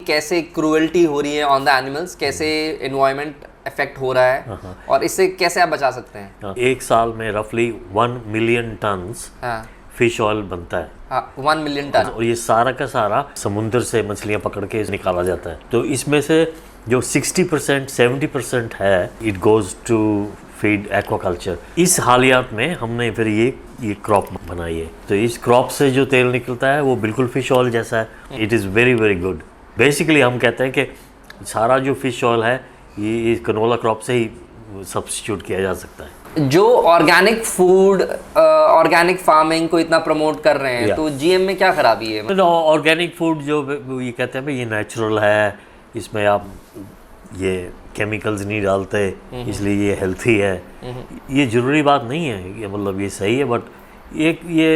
कैसे क्रूएल्टी हो रही है ऑन द एनिमल्स, कैसे एनवायरनमेंट इफेक्ट हो रहा है और इससे कैसे आप बचा सकते हैं? एक साल में रफली 1 मिलियन टन्स फिश ऑयल बनता है। 1 मिलियन टन। और ये सारा का सारा समुद्र से मछलियां पकड़ के निकाला जाता है। तो इसमें से जो 60% 70% है, it goes to feed aquaculture. इस हालियात में हमने फिर ये क्रॉप बनाई है। तो इस क्रॉप से जो तेल निकलता है वो बिल्कुल फिश ऑयल जैसा है। It is very very good. Basically हम कहते हैं कि सारा जो फिश ऑयल है ये कनोला क्रॉप से ही सब्स्टिट्यूट किया जा सकता है। जो ऑर्गेनिक फूड, ऑर्गेनिक फार्मिंग को इतना प्रमोट कर रहे हैं, तो जीएम में क्या खराबी है? ऑर्गेनिक फूड जो ये कहते हैं भाई ये नेचुरल है, इसमें आप ये केमिकल्स नहीं डालते, इसलिए ये हेल्थी है। ये ज़रूरी बात नहीं है, ये मतलब ये सही है, बट एक ये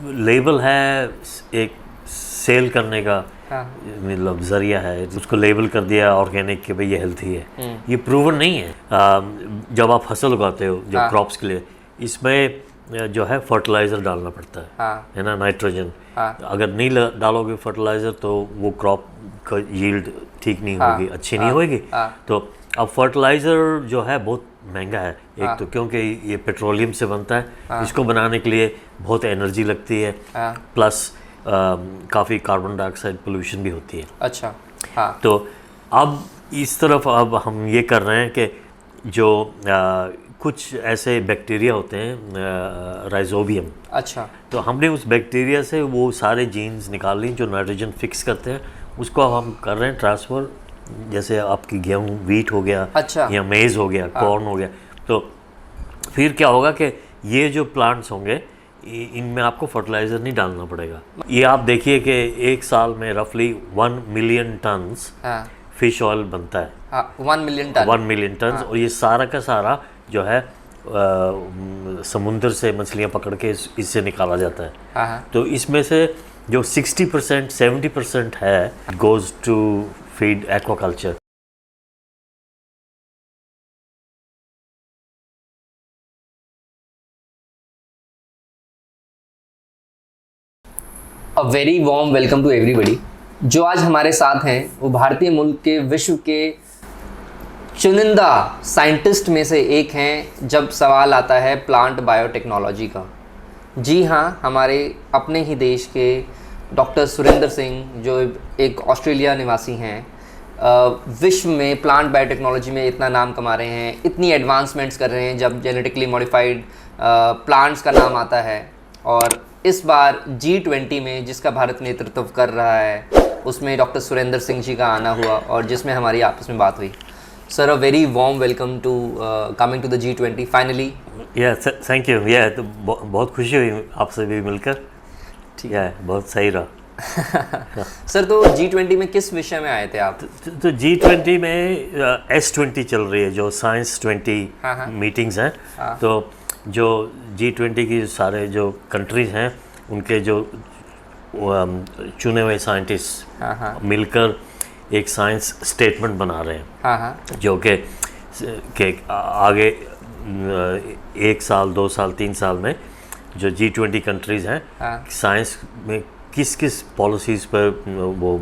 लेबल है एक सेल करने का, मतलब जरिया है। उसको लेबल कर दिया ऑर्गेनिक कि भाई ये हेल्थी है। ये प्रूवन नहीं है। जब आप फसल उगाते हो जो क्रॉप्स के लिए, इसमें जो है फर्टिलाइज़र डालना पड़ता है ना, नाइट्रोजन। अगर नहीं डालोगे फर्टिलाइज़र तो वो क्रॉप का यील्ड ठीक नहीं होगी, अच्छी नहीं होगी। तो अब फर्टिलाइज़र जो है बहुत महंगा है। एक तो क्योंकि ये पेट्रोलियम से बनता है, इसको बनाने के लिए बहुत एनर्जी लगती है, प्लस काफ़ी कार्बन डाइऑक्साइड पोल्यूशन भी होती है। अच्छा, हाँ। तो अब इस तरफ अब हम ये कर रहे हैं कि जो कुछ ऐसे बैक्टीरिया होते हैं राइजोबियम। अच्छा। तो हमने उस बैक्टीरिया से वो सारे जीन्स निकाल ली जो नाइट्रोजन फिक्स करते हैं, उसको अब हम कर रहे हैं ट्रांसफ़र। जैसे आपकी गेहूँ वीट हो गया, अच्छा, या मेज़ हो गया, कॉर्न हो गया, तो फिर क्या होगा कि ये जो प्लांट्स होंगे इनमें आपको फर्टिलाइज़र नहीं डालना पड़ेगा। ये आप देखिए कि एक साल में रफली 1 मिलियन टन्स फिश ऑयल बनता है। 1 मिलियन टन। 1 million turns. और ये सारा का सारा जो है समुद्र से मछलियां पकड़ के इससे निकाला जाता है। तो इसमें से जो 60% 70% है, goes to feed aquaculture. A very warm welcome to everybody. जो आज हमारे साथ हैं वो भारतीय मुल्क के विश्व के चुनिंदा साइंटिस्ट में से एक हैं जब सवाल आता है प्लांट बायोटेक्नोलॉजी का। जी हाँ, हमारे अपने ही देश के डॉक्टर सुरेंद्र सिंह, जो एक ऑस्ट्रेलिया निवासी हैं, विश्व में प्लांट बायोटेक्नोलॉजी में इतना नाम कमा रहे हैं, इतनी एडवांसमेंट्स कर रहे हैं जब जेनेटिकली मॉडिफाइड प्लांट्स का नाम आता है। और इस बार G20 में जिसका भारत नेतृत्व कर रहा है उसमें डॉक्टर सुरेंद्र सिंह जी का आना हुआ और जिसमें हमारी आपस में बात हुई। Sir, a very warm welcome to coming to the G20 finally. Thank you. तो बहुत खुशी हुई आपसे भी मिलकर। ठीक है, बहुत सही रहा। सर, तो G20 में किस विषय में आए थे आप? तो G20 में S20 चल रही है, जो साइंस 20 मीटिंग्स हैं। तो जो G20 की सारे जो कंट्रीज़ हैं उनके जो चुने हुए साइंटिस्ट मिलकर एक साइंस स्टेटमेंट बना रहे हैं, जो कि आगे 1 साल 2 साल 3 साल में जो G20 कंट्रीज़ हैं साइंस में किस किस पॉलिसीज़ पर वो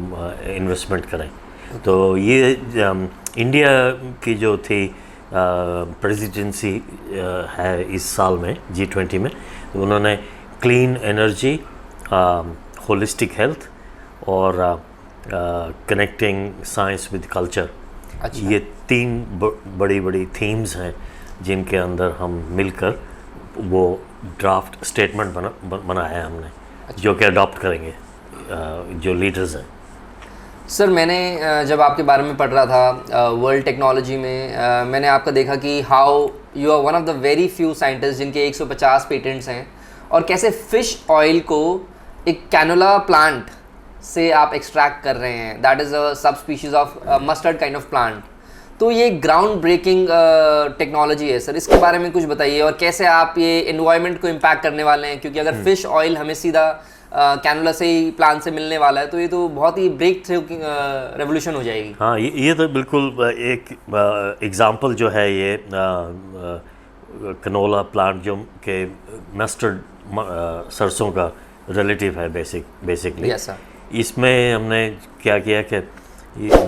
इन्वेस्टमेंट करें। तो ये इंडिया की जो थी प्रेसिडेंसी है इस साल में G20 में, तो उन्होंने क्लीन एनर्जी, होलिस्टिक हेल्थ और कनेक्टिंग साइंस विद कल्चर, ये 3 बड़ी बड़ी थीम्स हैं जिनके अंदर हम मिलकर वो ड्राफ्ट स्टेटमेंट बनाया है हमने। जो कि अडॉप्ट करेंगे जो लीडर्स हैं। सर, मैंने जब आपके बारे में पढ़ रहा था वर्ल्ड टेक्नोलॉजी में, मैंने आपका देखा कि how you are one of the very few scientist जिनके 150 पेटेंट्स हैं, और कैसे फ़िश ऑयल को एक कैनोला प्लांट से आप एक्सट्रैक्ट कर रहे हैं। दैट इज़ अ सब species of mustard kind of plant. तो ये ग्राउंड ब्रेकिंग टेक्नोलॉजी है सर, इसके बारे में कुछ बताइए। और कैसे आप ये एनवायरनमेंट को इम्पैक्ट करने वाले हैं, क्योंकि अगर फ़िश ऑयल हमें सीधा कैनुला से ही प्लांट से मिलने वाला है तो ये तो बहुत ही ब्रेक थ्रू रेवोल्यूशन हो जाएगी। हाँ, ये तो बिल्कुल एक एग्ज़ाम्पल जो है ये कनोला प्लांट जो के मस्टर्ड सरसों का रिलेटिव है बेसिकली। Yes sir. इसमें हमने क्या किया कि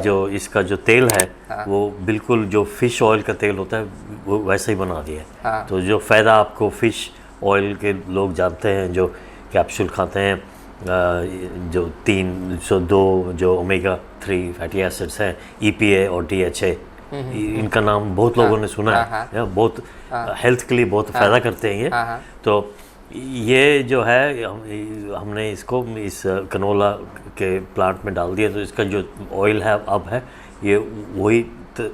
जो इसका जो तेल है वो बिल्कुल जो फ़िश ऑयल का तेल होता है वो वैसा ही बना दिया है। तो जो फ़ायदा आपको फ़िश ऑयल के लोग जानते हैं जो कैप्सूल खाते हैं, जो 302 जो ओमेगा 3 फैटी एसिड्स हैं, EPA और DHA, इनका नाम बहुत लोगों ने सुना है, बहुत हेल्थ के लिए बहुत फ़ायदा करते हैं ये। तो ये जो है हमने इसको इस कनोला के प्लांट में डाल दिया, तो इसका जो ऑयल है अब है ये वही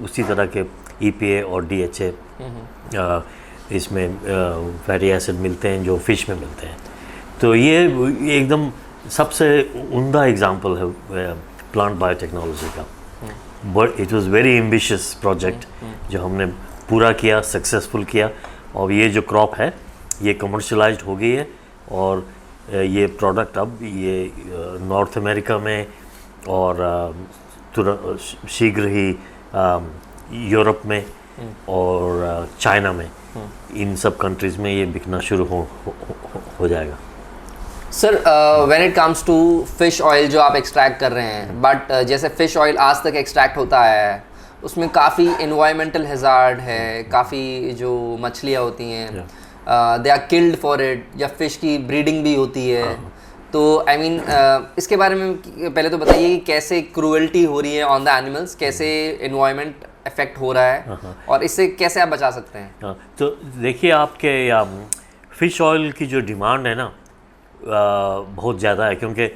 उसी तरह के EPA और DHA इसमें फैटी एसिड मिलते हैं जो फ़िश में मिलते हैं। तो ये एकदम सबसे उम्दा एग्जांपल है प्लांट बायोटेक्नोलॉजी का। But it was very ambitious project जो हमने पूरा किया, सक्सेसफुल किया, और ये जो क्रॉप है ये कमर्शलाइज्ड हो गई है और ये प्रोडक्ट अब ये नॉर्थ अमेरिका में और शीघ्र ही यूरोप में और चाइना में, इन सब कंट्रीज़ में ये बिकना शुरू हो जाएगा। Sir, when it comes to fish oil जो आप एक्सट्रैक्ट कर रहे हैं, बट जैसे फ़िश ऑयल आज तक एक्सट्रैक्ट होता है उसमें काफ़ी एनवायरमेंटल हैज़ार्ड है, काफ़ी जो मछलियाँ होती हैं they are killed for it, या फ़िश की ब्रीडिंग भी होती है। तो आई मीन इसके बारे में पहले तो बताइए कि कैसे क्रूएल्टी हो रही है ऑन द एनिमल्स, कैसे एनवायरनमेंट इफेक्ट हो रहा है और इससे कैसे आप बचा सकते हैं। तो देखिए आपके फ़िश ऑयल की जो डिमांड है ना बहुत ज़्यादा है, क्योंकि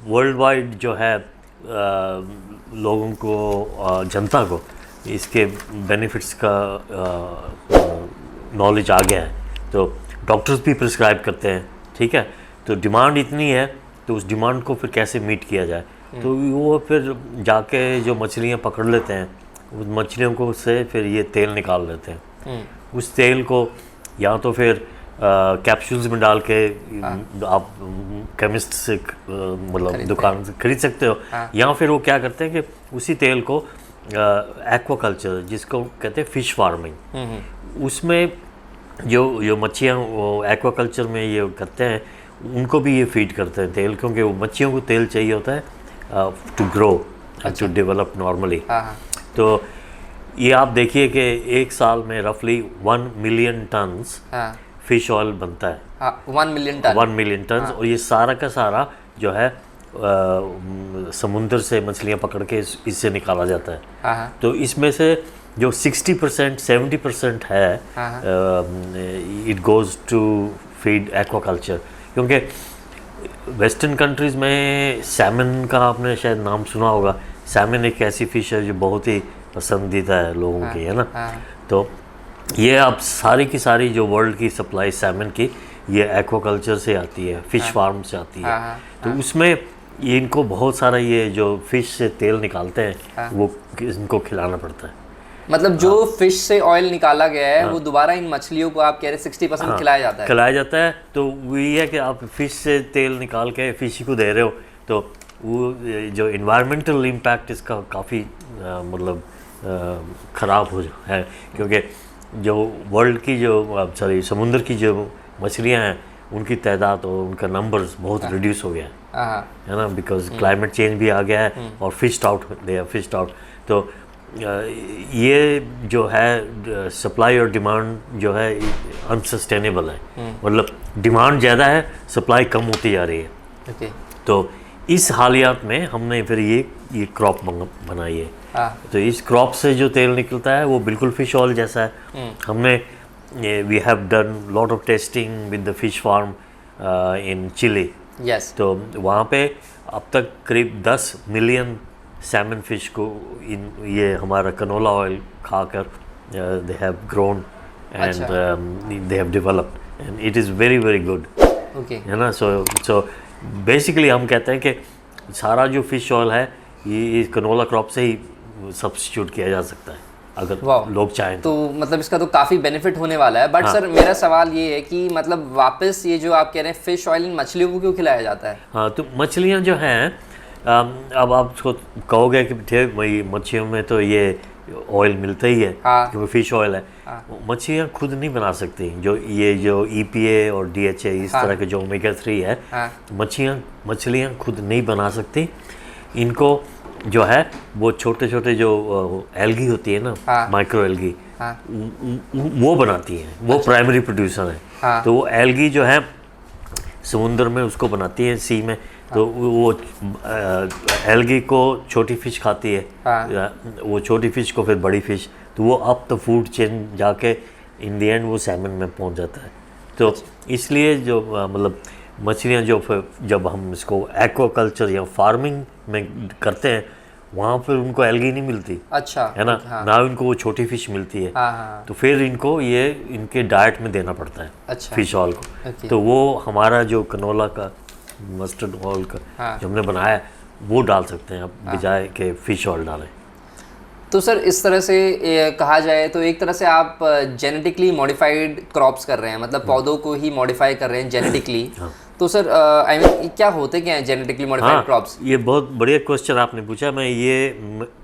वर्ल्ड वाइड जो है लोगों को, जनता को इसके बेनिफिट्स का नॉलेज आ गया है, तो डॉक्टर्स भी प्रिस्क्राइब करते हैं, ठीक है। तो डिमांड इतनी है तो उस डिमांड को फिर कैसे मीट किया जाए, तो वो फिर जाके जो मछलियाँ पकड़ लेते हैं उस मछलियों को से फिर ये तेल निकाल लेते हैं। उस तेल को या तो फिर कैप्सूल्स में डाल के आप केमिस्ट से मतलब दुकान से खरीद सकते हो, या फिर वो क्या करते हैं कि उसी तेल को एक्वाकल्चर जिसको कहते हैं फ़िश फार्मिंग, उसमें जो मच्छियाँ एक्वाकल्चर में ये करते हैं उनको भी ये फीड करते हैं तेल, क्योंकि वो मच्छियों को तेल चाहिए होता है to grow and to develop normally. तो ये आप देखिए कि एक साल में रफली 1 मिलियन टन्स फ़िश ऑयल बनता है। 1 मिलियन टन, 1 मिलियन टन्स, और ये सारा का सारा जो है समुंदर से मछलियाँ पकड़ के इससे निकाला जाता है। तो इसमें से जो 60% 70% है it goes to feed aquaculture, क्योंकि वेस्टर्न कंट्रीज़ में सैमन का आपने शायद नाम सुना होगा। सैमन एक ऐसी फ़िश है जो बहुत ही पसंदीदा है लोगों की, है ना। तो ये अब सारी की सारी जो वर्ल्ड की सप्लाई सैमन की ये एक्वाकल्चर से आती है, फ़िश फार्म से आती है। तो उसमें ये इनको बहुत सारा ये जो फ़िश से तेल निकालते हैं वो इनको खिलाना पड़ता है। मतलब जो फिश से ऑयल निकाला गया है वो दोबारा इन मछलियों को आप कह रहे 60% खिलाया जाता है। खिलाया जाता है, तो वही है कि आप फिश से तेल निकाल के फिश को दे रहे हो, तो वो जो इन्वायरमेंटल इम्पैक्ट इसका काफ़ी मतलब ख़राब हो है, क्योंकि जो वर्ल्ड की जो सॉरी समुद्र की जो मछलियाँ हैं उनकी तादाद और उनका नंबर्स बहुत रिड्यूस हो गया है ना, बिकॉज क्लाइमेट चेंज भी आ गया है और फिश्ड आउट, दे आर फिश्ड आउट। तो ये जो है सप्लाई और डिमांड जो है अनसस्टेनेबल है, मतलब डिमांड ज़्यादा है, सप्लाई कम होती जा रही है। तो इस हालियात में हमने फिर ये क्रॉप बनाई है। तो इस क्रॉप से जो तेल निकलता है वो बिल्कुल फ़िश ऑयल जैसा है। हमने we have done lot of testing with the fish farm in Chile. तो वहाँ पे अब तक करीब 10 मिलियन सैमन फिश को इन ये हमारा कनोला ऑयल खाकर they have grown and they have developed and it is very very good, है ना। सो बेसिकली हम कहते हैं कि सारा जो फिश ऑयल है ये कनोला क्रॉप से ही सब्स्टिट्यूट किया जा सकता है अगर लोग चाहें तो मतलब इसका तो काफ़ी बेनिफिट होने वाला है। बट सर मेरा सवाल ये है कि मतलब वापस ये जो आप कह रहे हैं फिश ऑयल इन मछलियों को क्यों खिलाया जाता है? हाँ, तो मछलियाँ जो हैं अब आप उसको कहोगे कि ठीक भाई मच्छियों में तो ये ऑयल मिलता ही है क्योंकि फ़िश ऑयल है। मछलियाँ खुद नहीं बना सकती, जो EPA और DHA इस तरह के जो ओमेगा 3 है, मछलियाँ खुद नहीं बना सकती। इनको जो है वो छोटे छोटे जो एल्गी होती है ना, हाँ। माइक्रो एल्गी, हाँ। वो बनाती है, वो प्राइमरी प्रोड्यूसर है। हाँ। तो वो एल्गी जो है समुद्र में उसको बनाती है, सी में। तो वो एल्गी को छोटी फिश खाती है, हाँ। वो छोटी फिश को फिर बड़ी फिश, तो वो अप द फूड चेन जाके इन द एंड वो सैमन में पहुंच जाता है। तो इसलिए जो मतलब मछलियाँ जो जब हम इसको एक्वाकल्चर या फार्मिंग में करते हैं, वहाँ पर उनको एल्गी नहीं मिलती, अच्छा, है ना। हाँ। ना इनको वो छोटी फिश मिलती है। हाँ, हाँ। तो फिर इनको ये इनके डाइट में देना पड़ता है, अच्छा। फिश ऑयल को। ओके। तो वो हमारा जो कनोला का मस्टर्ड ऑयल का हाँ। जो हमने बनाया है, वो डाल सकते हैं आप, बजाय के फिश ऑयल डालें। तो सर इस तरह से कहा जाए तो एक तरह से आप जेनेटिकली मॉडिफाइड क्रॉप्स कर रहे हैं, मतलब पौधों को ही मॉडिफाई कर रहे हैं जेनेटिकली। तो सर आई मीन क्या होते क्या हैं जेनेटिकली मॉडिफाइड क्रॉप्स? ये बहुत बढ़िया क्वेश्चन आपने पूछा। मैं ये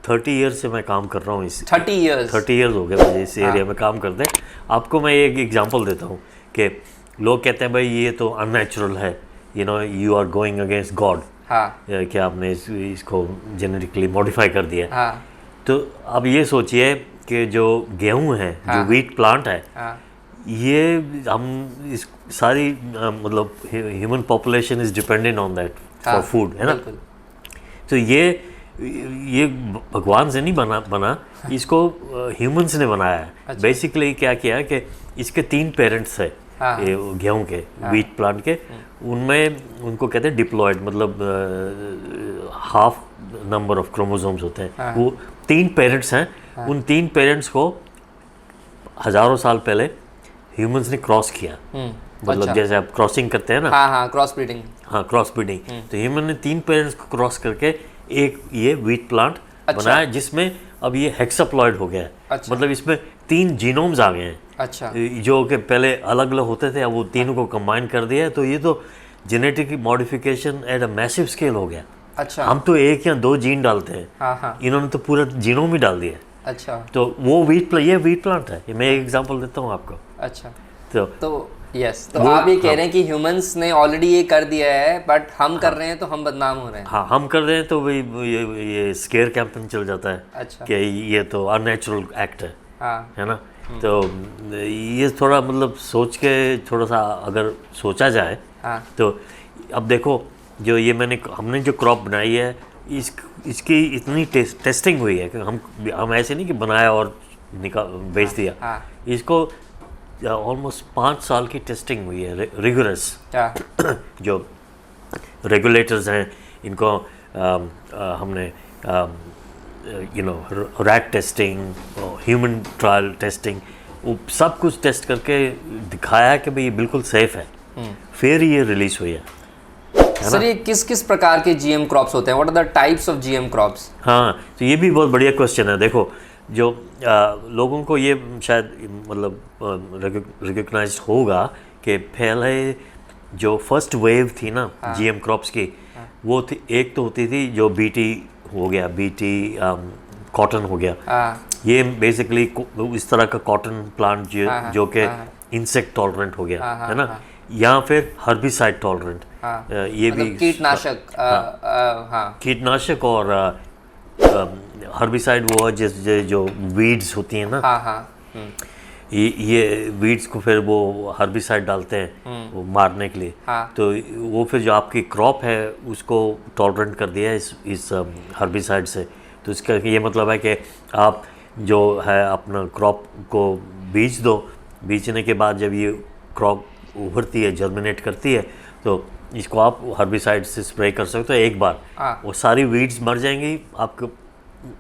30 ईयर्स से मैं काम कर रहा हूँ इस 30 ईयर्स 30 ईयर्स हो गए मुझे इस एरिया में काम करते। आपको मैं एक एग्जांपल देता हूँ कि लोग कहते हैं भाई ये तो अननेचुरल है, you know, you are going against God, हाँ। कि आपने इसको जेनेटिकली मॉडिफाई कर दिया है। हाँ। तो अब ये सोचिए कि जो गेहूँ है, जो व्हीट प्लांट है, हाँ। ये हम इस सारी मतलब human population is dependent on that for food, है ना। बिल्कुल। तो ये भगवान से नहीं बना, इसको ह्यूमंस ने बनाया है। अच्छा। बेसिकली क्या किया कि इसके 3 पेरेंट्स है, हाँ। ये गेहूं के, व्हीट प्लांट के। उनमें उनको कहते हैं डिप्लॉयड, मतलब हाफ नंबर ऑफ क्रोमोसोम्स होते हैं। हाँ। वो 3 पेरेंट्स हैं। उन 3 पेरेंट्स को हजारों साल पहले ह्यूमंस ने क्रॉस किया, मतलब अच्छा। जैसे आप क्रॉसिंग करते हैं ना। हाँ, हाँ, क्रॉस ब्रीडिंग। हाँ, क्रॉस ब्रीडिंग। तो ह्यूमन ने 3 पेरेंट्स को क्रॉस करके एक ये व्हीट प्लांट बनाया, जिसमें अब ये हेक्साप्लॉइड हो गया है। अच्छा। मतलब इसमें 3 जीनोम्स आ गए हैं। अच्छा। जो कि पहले अलग अलग होते थे, अब वो तीनों को कंबाइन कर दिया है। तो ये तो genetic modification at a massive scale हो गया। अच्छा। हम तो 1 या 2 जीन डालते हैं, हाँ, हाँ। इन्होंने तो पूरा जीनोम ही डाल दिया है। अच्छा। तो वो ये व्हीट प्लांट है। ये मैं एक एग्जांपल देता हूँ आपको। अच्छा। तो यस, तो आप ये कह रहे हैं कि ह्यूमंस ने ऑलरेडी ये कर दिया है, बट हम कर रहे हैं तो हम बदनाम हो रहे हैं। हाँ, हम कर रहे हैं तो भाई ये स्केयर कैंपेन चल जाता है। अच्छा। कि ये तो अननेचुरल एक्ट है, हाँ। है ना। तो ये थोड़ा मतलब सोच के थोड़ा सा अगर सोचा जाए, हाँ। तो अब देखो जो ये हमने जो क्रॉप बनाई है, इसकी इतनी टेस्टिंग हुई है कि हम ऐसे नहीं कि बनाया और बेच दिया। हाँ। इसको ऑलमोस्ट 5 साल की टेस्टिंग हुई है, रिगरस। क्या? जो रेगुलेटर्स हैं, इनको हमने rat testing, human trial testing, वो सब कुछ टेस्ट करके दिखाया कि भाई ये बिल्कुल सेफ है। फिर ये रिलीज हुई है। सर ये किस किस प्रकार के जीएम क्रॉप्स होते हैं? What are the types of GM crops? हाँ, तो ये भी बहुत बढ़िया क्वेश्चन है। देखो, जो लोगों को ये शायद मतलब रिकग्नाइज होगा कि पहले जो फर्स्ट वेव थी ना जीएम क्रॉप्स की, वो थी, एक तो होती थी जो बीटी हो गया, बीटी कॉटन हो गया। ये बेसिकली इस तरह का कॉटन प्लांट जो कि इंसेक्ट टॉलरेंट हो गया, है ना। या फिर हर्बिसाइड टॉलरेंट, ये भी कीटनाशक। हाँ। कीटनाशक और हर्बिसाइड वो है जैसे जो वीड्स होती हैं ना। हाँ, हाँ। ये वीड्स को फिर वो हर्बिसाइड डालते हैं वो मारने के लिए। हाँ। तो वो फिर जो आपकी क्रॉप है उसको टॉलरेंट कर दिया है इस हर्बिसाइड से। तो इसका ये मतलब है कि आप जो है अपना क्रॉप को बीज दो, बीजने के बाद जब ये क्रॉप उभरती है, जर्मिनेट करती है, तो इसको आप हर्बिसाइड से स्प्रे कर सकते हो एक बार। वो सारी वीड्स मर जाएंगी, आपको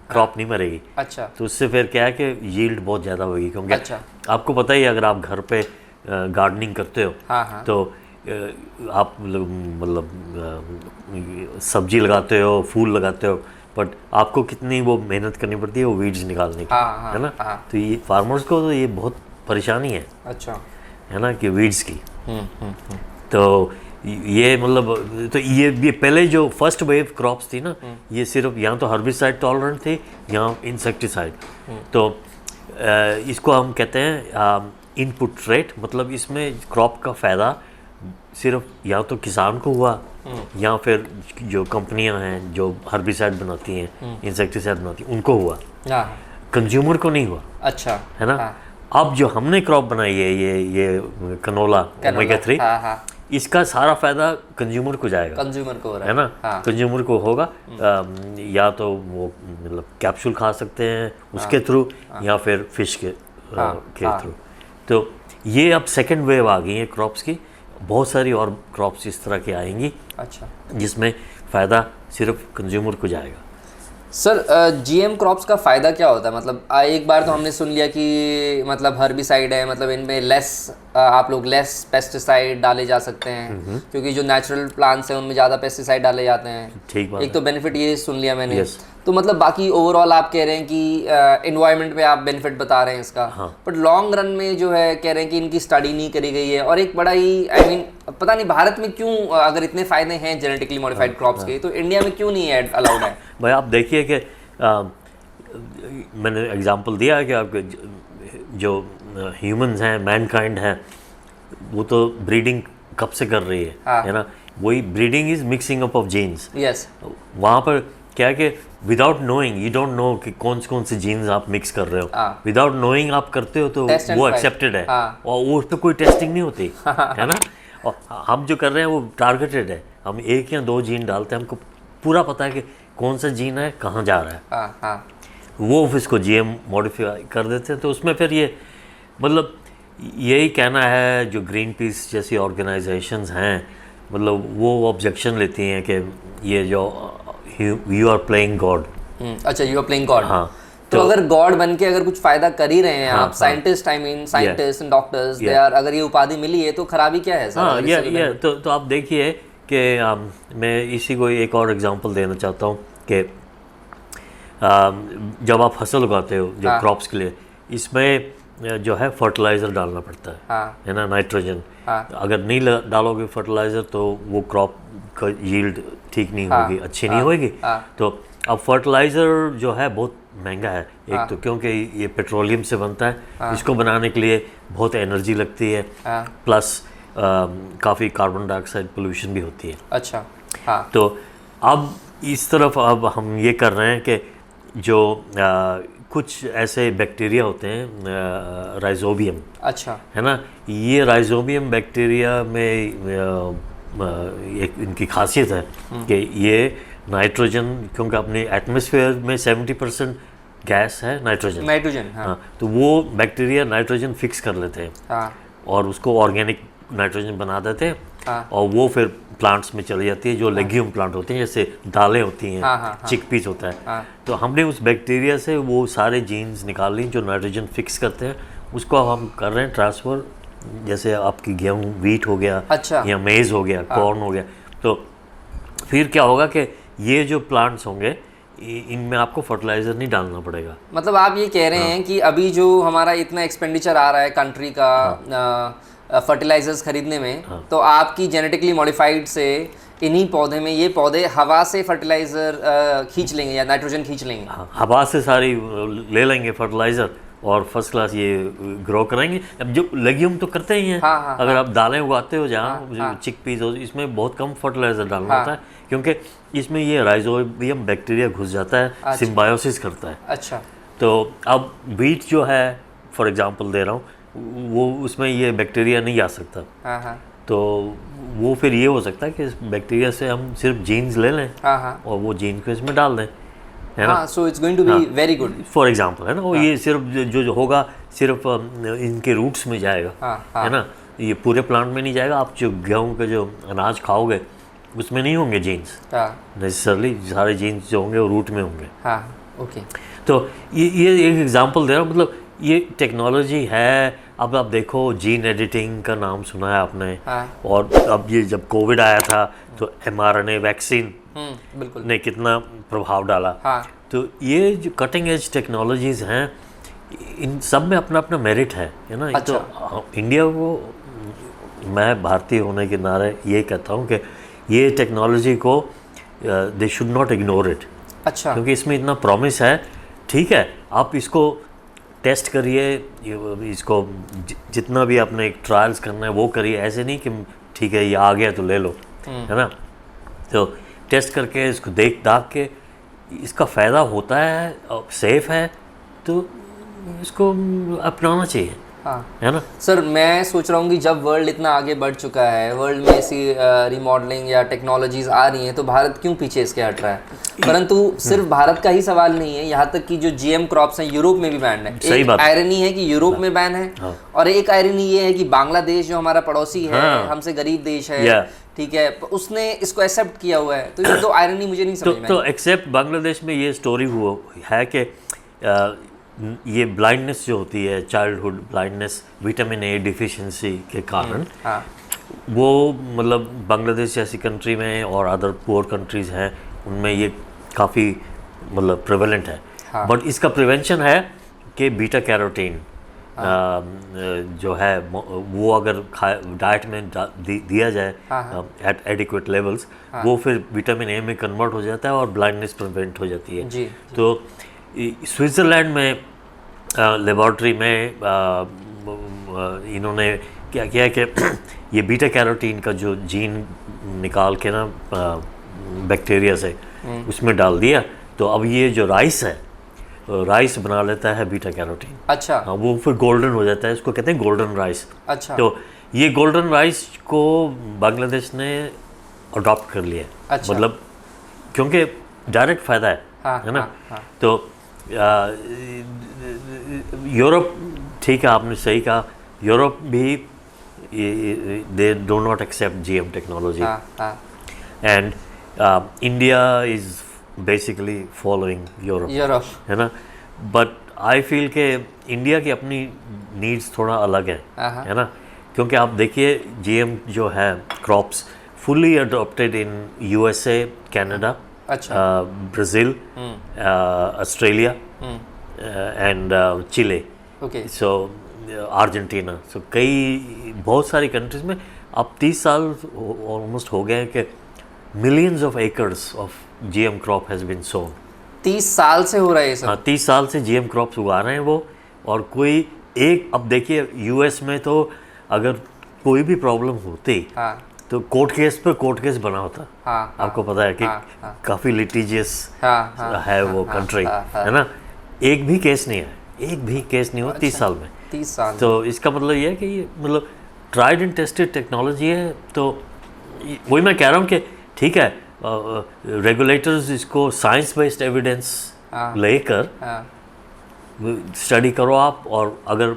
क्रॉप नहीं मरेगी। अच्छा। तो उससे फिर क्या है कि यील्ड बहुत ज़्यादा होगी, क्योंकि अच्छा। आपको पता ही है अगर आप घर पे गार्डनिंग करते हो, हाँ, हाँ। तो आप मतलब सब्जी लगाते हो, फूल लगाते हो, बट आपको कितनी वो मेहनत करनी पड़ती है वो वीड्स निकालने की, हाँ, हाँ, है ना। हाँ। तो ये फार्मर्स को तो ये बहुत परेशानी है, अच्छा, है ना, कि वीड्स की। तो ये मतलब तो ये पहले जो फर्स्ट वेव क्रॉप्स थी ना, ये सिर्फ यहाँ तो हर्बिसाइड टॉलरेंट थी, यहाँ इंसेक्टिसाइड। तो इसको हम कहते हैं इनपुट रेट, मतलब इसमें क्रॉप का फ़ायदा सिर्फ या तो किसान को हुआ या फिर जो कंपनियां हैं जो हर्बिसाइड बनाती हैं, इंसेक्टिसाइड बनाती हैं, उनको हुआ, कंज्यूमर को नहीं हुआ। अच्छा, है ना। अब जो हमने क्रॉप बनाई है ये कनोला ओमेगा 3, इसका सारा फायदा कंज्यूमर को जाएगा, कंज्यूमर को हो रहा है ना। कंज्यूमर को होगा, या तो वो मतलब कैप्सूल खा सकते हैं उसके थ्रू, या फिर फिश के थ्रू। तो ये अब सेकंड वेव आ गई है क्रॉप्स की, बहुत सारी और क्रॉप्स इस तरह की आएंगी। अच्छा, जिसमें फ़ायदा सिर्फ कंज्यूमर को जाएगा। सर जीएम क्रॉप्स का फ़ायदा क्या होता है? मतलब एक बार तो हमने सुन लिया कि मतलब हर्बिसाइड है, मतलब इनमें आप लोग लेस पेस्टिसाइड डाले जा सकते हैं, क्योंकि जो नेचुरल प्लांट्स हैं उनमें ज़्यादा पेस्टिसाइड डाले जाते हैं। ठीक बात एक तो बेनिफिट ये सुन लिया मैंने। Yes. तो मतलब बाकी ओवरऑल आप कह रहे हैं कि इन्वायरमेंट पे आप बेनिफिट बता रहे हैं इसका, बट लॉन्ग रन में जो है कह रहे हैं कि इनकी स्टडी नहीं करी गई है। और एक बड़ा ही पता नहीं भारत में क्यों, अगर इतने फ़ायदे हैं जेनेटिकली मॉडिफाइड क्रॉप्स के, तो इंडिया में क्यों नहीं है अलाउड है? भाई आप देखिए कि मैंने एग्जांपल दिया है कि आपके जो ह्यूमंस हैं, मैनकाइंड है, वो तो ब्रीडिंग कब से कर रही है ना। वही breeding is mixing up of genes. Yes, वहाँ पर क्या है कि without knowing, you don't know कि कौन से जीन्स आप मिक्स कर रहे हो। विदाउट नोइंग आप करते हो तो वो एक्सेप्टेड है, और वो उस पर कोई टेस्टिंग नहीं होती है ना। और हम जो कर रहे हैं वो टारगेटेड है, हम 1 या 2 जीन डालते हैं, हमको पूरा पता है कि कौन सा जीन है कहाँ जा रहा है। वो इसको जीएम मॉडिफाई कर देते हैं। तो उसमें फिर ये मतलब यही कहना है, जो ग्रीन पीस जैसी ऑर्गेनाइजेशंस हैं, मतलब वो ऑब्जेक्शन लेती हैं कि ये जो यू आर प्लेइंग गॉड। अच्छा, यू आर प्लेइंग गॉड। हाँ, तो अगर गॉड बन के अगर कुछ फायदा कर ही रहे हैं आप, scientist scientist and doctors they are, अगर ये उपाधि मिली है तो खराबी क्या है सर? हाँ, ये तो आप देखिए कि मैं इसी को एक और एग्जांपल देना चाहता हूँ कि जब आप फसल उगाते हो जो क्रॉप्स के लिए, इसमें जो है फर्टिलाइज़र डालना पड़ता है ना, नाइट्रोजन। अगर नहीं डालोगे फर्टिलाइज़र तो वो क्रॉप का यील्ड ठीक नहीं होगी, अच्छी नहीं होगी। तो अब फर्टिलाइज़र जो है बहुत महंगा है, एक तो क्योंकि ये पेट्रोलियम से बनता है, इसको बनाने के लिए बहुत एनर्जी लगती है, प्लस काफ़ी कार्बन डाइऑक्साइड पोल्यूशन भी होती है। अच्छा, तो अब इस तरफ अब हम ये कर रहे हैं कि जो कुछ ऐसे बैक्टीरिया होते हैं राइजोबियम, अच्छा, है ना, ये राइजोबियम बैक्टीरिया में एक इनकी खासियत है कि ये नाइट्रोजन, क्योंकि अपने एटमॉस्फेयर में 70% गैस है नाइट्रोजन। हाँ, तो वो बैक्टीरिया नाइट्रोजन फिक्स कर लेते हैं और उसको ऑर्गेनिक नाइट्रोजन बना देते हैं, और वो फिर प्लांट्स में चली जाती है, जो लेग्यूम प्लांट होते हैं, जैसे दालें होती हैं, चिकपीस होता है। तो हमने उस बैक्टीरिया से वो सारे जीन्स निकाल ली जो नाइट्रोजन फिक्स करते हैं, उसको अब हम कर रहे हैं ट्रांसफ़र। जैसे आपकी गेहूँ, वीट हो गया, अच्छा, या मेज़ हो गया, कॉर्न हो गया, तो फिर क्या होगा कि ये जो प्लांट्स होंगे इनमें आपको फर्टिलाइज़र नहीं डालना पड़ेगा। मतलब आप ये कह रहे हैं कि अभी जो हमारा इतना एक्सपेंडिचर आ रहा है कंट्री का फर्टिलाइजर्स खरीदने में, तो आपकी जेनेटिकली मॉडिफाइड से इन्हीं पौधे में, ये पौधे हवा से फर्टिलाइजर खींच लेंगे या नाइट्रोजन खींच लेंगे? हवा से सारी ले लेंगे फर्टिलाइज़र और फर्स्ट क्लास ये ग्रो कराएंगे। अब जो लेग्यूम तो करते ही हैं, अगर आप दालें उगाते हो जहाँ चिकपीस हो, इसमें बहुत कम फर्टिलाइज़र डालना होता है, क्योंकि इसमें ये राइजोबियम बैक्टीरिया घुस जाता है, सिम्बायोसिस करता है। अच्छा, तो अब वीट जो है फॉर एग्जांपल दे रहा हूँ, वो उसमें ये बैक्टीरिया नहीं आ सकता। तो वो फिर ये हो सकता है कि इस बैक्टीरिया से हम सिर्फ जीन्स ले लें और वो जीन को इसमें डाल दें, है ना। So it's going to be very good for example, है ना। वो ये सिर्फ जो होगा सिर्फ इनके रूट्स में जाएगा, है ना, ये पूरे प्लांट में नहीं जाएगा। आप जो गेहूँ का जो अनाज खाओगे उसमें नहीं होंगे जीन्स नेसेसरली, सारे जीन्स जो होंगे वो रूट में होंगे। ओके, तो ये एक एग्जांपल दे रहा हूँ, मतलब ये टेक्नोलॉजी है। अब आप देखो, जीन एडिटिंग का नाम सुना है आपने, और अब ये जब कोविड आया था तो mRNA वैक्सीन ने कितना प्रभाव डाला। तो ये जो कटिंग एज टेक्नोलॉजीज़ हैं, इन सब में अपना अपना मेरिट है ना। अच्छा। तो इंडिया को, मैं भारतीय होने के नारे ये कहता हूँ कि ये टेक्नोलॉजी को they should not ignore it. अच्छा, क्योंकि इसमें इतना प्रॉमिस है। ठीक है, आप इसको टेस्ट करिए, इसको जितना भी आपने ट्रायल्स करना है वो करिए। ऐसे नहीं कि ठीक है ये आ गया तो ले लो, है ना। तो टेस्ट करके इसको देख दाख के इसका फ़ायदा होता है और सेफ़ है तो इसको अपनाना चाहिए, हाँ है ना। सर, मैं सोच रहा हूँ कि जब वर्ल्ड इतना आगे बढ़ चुका है, वर्ल्ड में ऐसी रिमॉडलिंग या टेक्नोलॉजीज आ रही हैं, तो भारत क्यों पीछे इसके हट रहा है। परंतु सिर्फ भारत का ही सवाल नहीं है, यहाँ तक कि जो जीएम क्रॉप्स हैं यूरोप में भी बैन है। सही एक बात। आयरनी है कि यूरोप में बैन है, और एक आयरनी ये है कि बांग्लादेश जो हमारा पड़ोसी है, हमसे गरीब देश है, ठीक है, उसने इसको एक्सेप्ट किया हुआ है। तो ये दो आयरनी मुझे नहीं समझ में तो एक्सेप्ट बांग्लादेश में ये स्टोरी हुआ है कि ये ब्लाइंडनेस जो होती है, childhood blindness, vitamin A deficiency के कारण, वो मतलब बांग्लादेश जैसी कंट्री में और अदर पुअर कंट्रीज़ हैं उनमें ये काफ़ी मतलब प्रेवलेंट है। बट इसका प्रिवेंशन है कि बीटा कैरोटीन जो है वो अगर डाइट में दिया जाए एट एडिक्वेट लेवल्स, वो फिर विटामिन ए में कन्वर्ट हो जाता है और ब्लाइंडनेस प्रिवेंट हो जाती है। जी। तो स्विट्ज़रलैंड में लेबॉर्ट्री में इन्होंने क्या किया कि ये बीटा कैरोटीन का जो जीन निकाल के ना बैक्टीरिया से उसमें डाल दिया, तो अब ये जो राइस है, राइस बना लेता है बीटा कैरोटीन। अच्छा। हाँ, वो फिर गोल्डन हो जाता है, इसको कहते हैं गोल्डन राइस। अच्छा। तो ये गोल्डन राइस को बांग्लादेश ने अडॉप्ट कर लिया। अच्छा। मतलब क्योंकि डायरेक्ट फ़ायदा है ना। तो यूरोप, ठीक है आपने सही कहा, यूरोप भी they do not accept GM technology, and India is basically following Europe, है ना। बट आई फील के इंडिया की अपनी नीड्स थोड़ा अलग है ना। क्योंकि आप देखिए जीएम जो है crops fully adopted in USA, Canada, Brazil, Australia and Chile, so Argentina, so कई बहुत सारी कंट्रीज़ में अब 30 साल ऑलमोस्ट हो गए हैं कि millions of acres of GM crop has been sown. 30 साल से हो रहा है ये सब? हाँ, 30 साल से जीएम क्रॉप्स उगा रहे हैं वो। और कोई एक, अब देखिए यूएस में तो अगर कोई भी प्रॉब्लम होती तो कोर्ट केस बना होता। आपको पता है कि काफ़ी लिटिजियस है वो कंट्री, है ना। एक भी केस नहीं है, एक भी केस नहीं हुआ 30 साल में। 30 साल। तो इसका मतलब ये है कि ये मतलब ट्राइड एंड टेस्टेड टेक्नोलॉजी है। तो वही मैं कह रहा हूँ कि ठीक है, रेगुलेटर्स इसको साइंस बेस्ड एविडेंस लेकर स्टडी करो आप, और अगर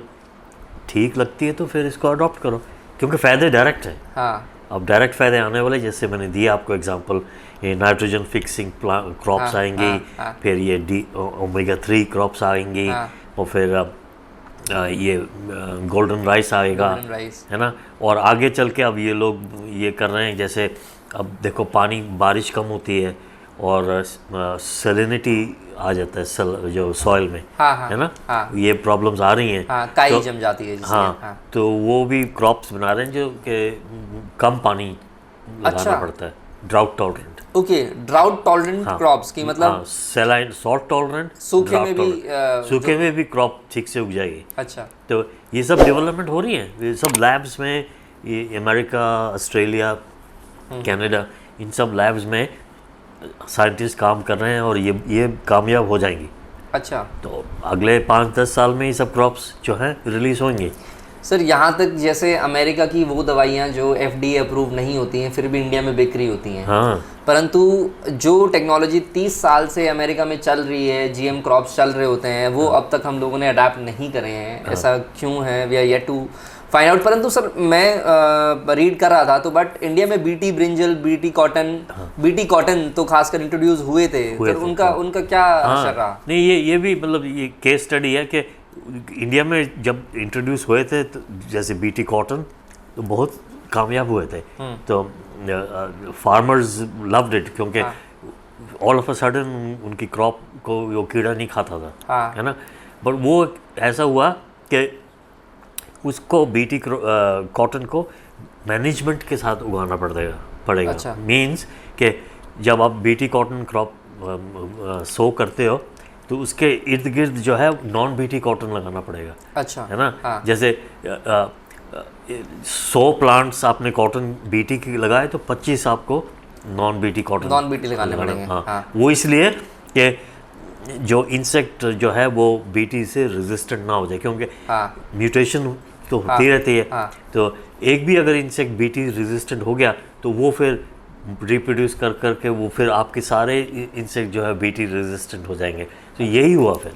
ठीक लगती है तो फिर इसको अडॉप्ट करो, क्योंकि फ़ायदे डायरेक्ट हैं। अब डायरेक्ट फ़ायदे आने वाले, जैसे मैंने दिया आपको एग्जांपल, ये नाइट्रोजन फिक्सिंग क्रॉप्स आएंगी, फिर ये ओमेगा 3 क्रॉप्स आएंगी, और फिर ये गोल्डन राइस आएगा, है ना। और आगे चल के अब ये लोग ये कर रहे हैं, जैसे अब देखो पानी, बारिश कम होती है और सैलिनिटी आ जाता है जो सॉइल में, है ना। ये प्रॉब्लम्स आ रही हैं, काई तो जम जाती है जिससे, तो वो भी क्रॉप्स बना रहे हैं जो कि कम पानी लगाना पड़ता है, drought tolerant. Okay, drought tolerant crops की मतलब सैलाइन, सॉल्ट टॉलरेंट, सूखे में भी क्रॉप ठीक से उग जाएगी। अच्छा। तो ये सब डेवलपमेंट हो रही है, ये सब लैब्स में, ये अमेरिका, ऑस्ट्रेलिया, कनाडा, इन सब लैब्स में साइंटिस्ट काम कर रहे हैं और ये कामयाब हो जाएंगी। अच्छा। तो अगले 5-10 साल में ये सब क्रॉप्स जो हैं रिलीज़ होंगी। सर, यहाँ तक जैसे अमेरिका की वो दवाइयाँ जो FDA अप्रूव नहीं होती हैं फिर भी इंडिया में बिक्री होती हैं, परंतु जो टेक्नोलॉजी 30 साल से अमेरिका में चल रही है, जीएम क्रॉप्स चल रहे होते हैं, वो अब तक हम लोगों ने अडाप्ट नहीं करे हैं। ऐसा क्यों है, we are yet to find out. परंतु सर, मैं रीड कर रहा था तो बट इंडिया में बीटी ब्रिंजल, बीटी कॉटन तो खासकर इंट्रोड्यूस हुए थे, तो उनका क्या असर रहा? नहीं, ये भी मतलब ये केस स्टडी है कि इंडिया में जब इंट्रोड्यूस हुए थे, तो जैसे बीटी कॉटन तो बहुत कामयाब हुए थे, तो फार्मर्स लव्ड इट, क्योंकि ऑल ऑफ अ सडन उनकी क्रॉप को वो कीड़ा नहीं खाता था, है ना। बट वो ऐसा हुआ कि उसको बीटी कॉटन को मैनेजमेंट के साथ उगाना पड़ेगा। अच्छा। मीन्स कि जब आप बीटी कॉटन क्रॉप सो करते हो तो उसके इर्द गिर्द जो है नॉन बीटी कॉटन लगाना पड़ेगा। अच्छा। है ना। जैसे 100 प्लांट्स आपने कॉटन बीटी के लगाए तो 25 आपको non BT cotton non BT लगाने पड़ेंगे। हाँ, हाँ। वो इसलिए कि जो इंसेक्ट जो है वो बीटी से रेजिस्टेंट ना हो जाए, क्योंकि हाँ। म्यूटेशन तो होती रहती है। हाँ। तो एक भी अगर इंसेक्ट बीटी रेजिस्टेंट हो गया तो वो फिर रिप्रोड्यूस कर करके वो फिर आपके सारे इंसेक्ट जो है बीटी रेजिस्टेंट हो जाएंगे। तो यही हुआ फिर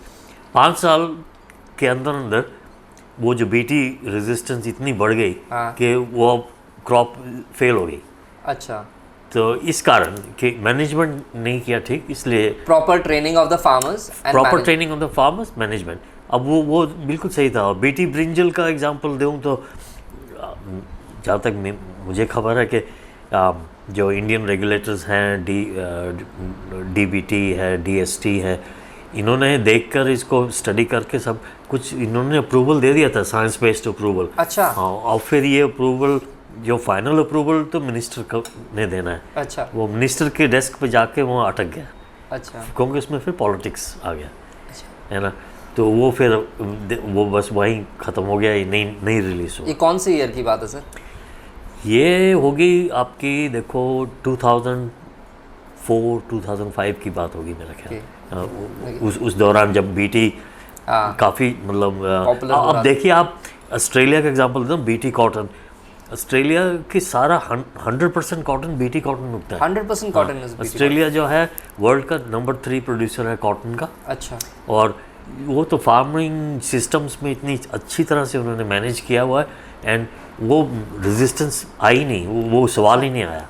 5 साल के अंदर अंदर वो जो बीटी रेजिस्टेंस इतनी बढ़ गई हाँ। कि वो क्रॉप फेल हो गई। अच्छा, तो इस कारण कि मैनेजमेंट नहीं किया ठीक, इसलिए proper training of the farmers and proper training of the farmers, management. अब वो बिल्कुल सही था। बीटी ब्रिंजल का एग्जांपल दूं तो जहाँ तक मुझे खबर है कि जो इंडियन रेगुलेटर्स हैं, डीबीटी है, डीएसटी है, इन्होंने देखकर इसको स्टडी करके सब कुछ इन्होंने अप्रूवल दे दिया था, साइंस बेस्ड अप्रूवल। अच्छा। हाँ, और फिर ये अप्रूवल जो फाइनल अप्रूवल तो मिनिस्टर को ने देना है। अच्छा। वो मिनिस्टर के डेस्क पे जाके वो अटक गया। अच्छा। क्योंकि उसमें फिर पॉलिटिक्स आ गया, है ना। तो वो फिर वो बस वहीं ख़त्म हो गया, ये नहीं रिलीज हुआ। ये कौन सी ईयर की बात है सर? ये होगी आपकी देखो 2004 2005 की बात होगी मेरा ख्याल। उस दौरान जब बीटी काफ़ी मतलब अब देखिए आप ऑस्ट्रेलिया का एग्जांपल दें, बीटी कॉटन, ऑस्ट्रेलिया की सारा 100% कॉटन बीटी कॉटन उगता है। 100% कॉटन इज ऑस्ट्रेलिया जो है वर्ल्ड का नंबर 3 प्रोड्यूसर है कॉटन का। अच्छा। और वो तो फार्मिंग सिस्टम्स में इतनी अच्छी तरह से उन्होंने मैनेज किया हुआ है एंड वो रेजिस्टेंस आई नहीं, वो सवाल ही नहीं आया।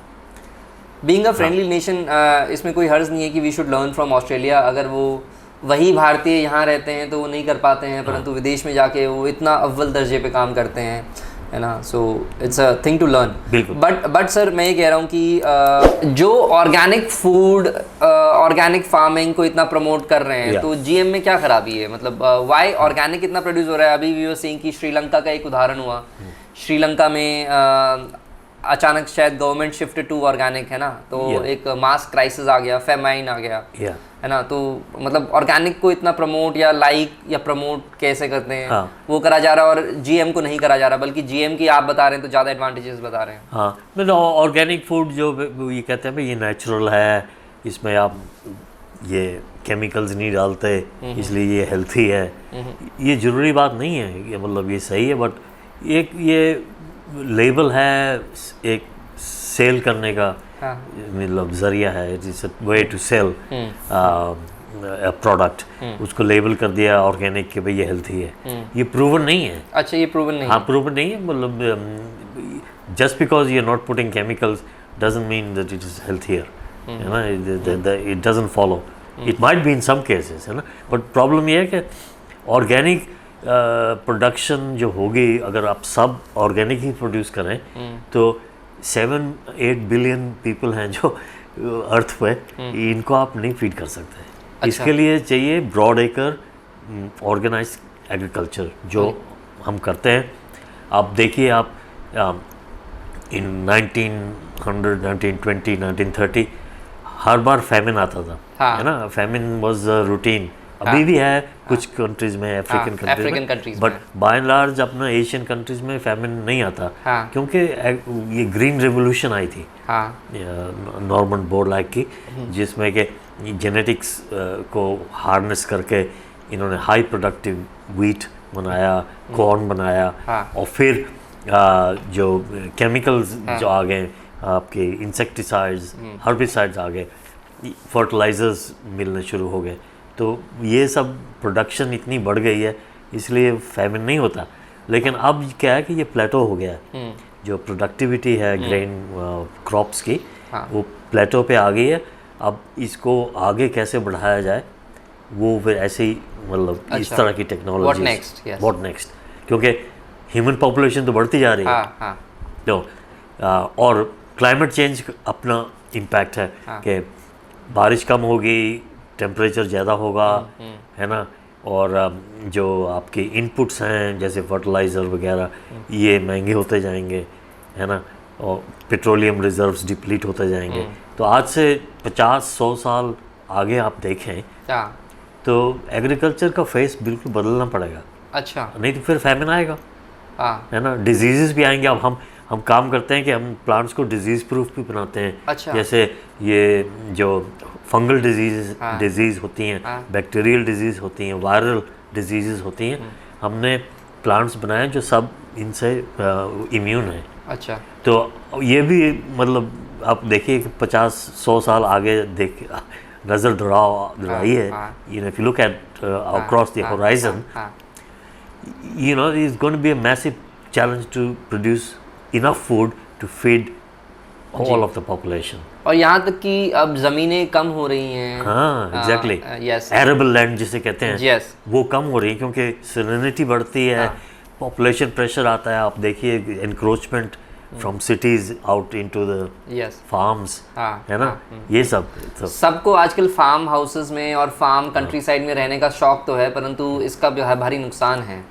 बीइंग अ फ्रेंडली नेशन, इसमें कोई हर्ज नहीं है कि we should learn from Australia. अगर वो वही भारतीय यहाँ रहते हैं तो वो नहीं कर पाते हैं, परंतु विदेश में जाके वो इतना अव्वल दर्जे पे काम करते हैं, है ना। So it's a thing to learn. बिल्कुल। बट सर मैं ये कह रहा हूँ कि जो ऑर्गेनिक फूड, ऑर्गेनिक फार्मिंग को इतना प्रमोट कर रहे हैं, तो जीएम में क्या खराबी है? मतलब व्हाई ऑर्गेनिक इतना प्रोड्यूस हो रहा है? अभी वी वर सीइंग कि श्रीलंका का एक उदाहरण हुआ। श्रीलंका में अचानक शायद गवर्नमेंट शिफ्टेड टू ऑर्गेनिक, है ना, तो एक मास क्राइसिस आ गया, फेमाइन आ गया, है ना। तो मतलब ऑर्गेनिक को इतना प्रमोट या लाइक या प्रमोट कैसे करते हैं? हाँ। वो करा जा रहा है और जीएम को नहीं करा जा रहा, बल्कि जीएम की आप बता रहे हैं तो ज़्यादा एडवांटेजेस बता रहे हैं। हाँ, मतलब ऑर्गेनिक फूड जो ये कहते हैं भाई ये नेचुरल है, इसमें आप ये केमिकल्स नहीं डालते इसलिए ये हेल्थी है, ये ज़रूरी बात नहीं है। ये मतलब ये सही है, बट एक ये लेबल है एक सेल करने का, मतलब जरिया है, it is a way to sell product. उसको लेबल कर दिया ऑर्गेनिक कि भाई ये हेल्थी है, ये प्रूवन नहीं है। अच्छा, ये प्रूवन नहीं? हाँ, प्रूवन नहीं है। मतलब just because you are not putting chemicals doesn't mean that it is healthier, है ना। It doesn't follow, it might be in some cases, है ना। बट प्रॉब्लम ये है कि ऑर्गेनिक प्रोडक्शन जो होगी, अगर आप सब ऑर्गेनिक ही प्रोड्यूस करें तो 7-8 बिलियन पीपल हैं जो अर्थ पे, इनको आप नहीं फीड कर सकते। अच्छा। इसके लिए चाहिए ब्रॉड एकर ऑर्गेनाइज एग्रीकल्चर, जो हम करते हैं। आप देखिए, आप इन 1900, 1920, 1930 हर बार फैमिन आता था, है ना। फैमिन वाज रूटीन, अभी भी है कुछ कंट्रीज में, अफ्रीकन कंट्रीज में, बट बाय एंड लार्ज अपना एशियन कंट्रीज में फैमिन नहीं आता, क्योंकि ये ग्रीन रेवोल्यूशन आई थी नॉर्मन बोरलैग की, जिसमें कि जेनेटिक्स को हार्नेस करके इन्होंने हाई प्रोडक्टिव व्हीट बनाया, कॉर्न बनाया, और फिर जो केमिकल्स जो आ गए, आपके इंसेक्टिसाइड्स, हर्बिसाइड्स आ गए, फर्टिलाइजर्स मिलने शुरू हो गए, तो ये सब प्रोडक्शन इतनी बढ़ गई है, इसलिए फैमिन नहीं होता। लेकिन अब क्या है कि ये प्लेटो हो गया है, जो प्रोडक्टिविटी है ग्रेन क्रॉप्स की, वो प्लेटो पे आ गई है। अब इसको आगे कैसे बढ़ाया जाए, वो फिर ऐसे ही मतलब इस तरह की टेक्नोलॉजी, व्हाट नेक्स्ट, क्योंकि ह्यूमन पॉपुलेशन तो बढ़ती जा रही है। तो और क्लाइमेट चेंज अपना इम्पैक्ट है कि बारिश कम होगी, टेम्परेचर ज़्यादा होगा, है ना। और जो आपके इनपुट्स हैं जैसे फर्टिलाइज़र वगैरह, ये महंगे होते जाएंगे, है ना। और पेट्रोलियम रिजर्व्स डिप्लीट होते जाएंगे। तो आज से 50-100 साल आगे आप देखें तो एग्रीकल्चर का फेस बिल्कुल बदलना पड़ेगा। अच्छा। नहीं तो फिर फैमिन आएगा। हाँ। है ना, डिजीजेस भी आएंगे। अब हम काम करते हैं कि हम प्लांट्स को डिजीज प्रूफ भी बनाते हैं। अच्छा। जैसे ये जो फंगल डिजीज होती हैं, बैक्टीरियल डिजीज होती हैं, वायरल डिजीजेस होती हैं, हमने प्लांट्स बनाए जो सब इनसे इम्यून है। अच्छा। तो ये भी मतलब आप देखिए कि 50-100 साल आगे देख नज़र दौड़ाई है, you know, if you look at across the horizon, you know, it's going to be a massive challenge to produce enough food to feed all of the population. और यहाँ तक कि अब ज़मीनें कम हो रही हैं। हाँ, एग्जैक्टली। यस, एरेबल लैंड जिसे कहते हैं, यस, वो कम हो रही है क्योंकि सैलिनिटी बढ़ती है, पॉपुलेशन प्रेशर आता है। आप देखिए encroachment from cities out into the farms, है ना, ये सब सबको आजकल फार्म हाउसेस में और फार्म कंट्री साइड में रहने का शौक तो है, परंतु इसका भारी नुकसान है।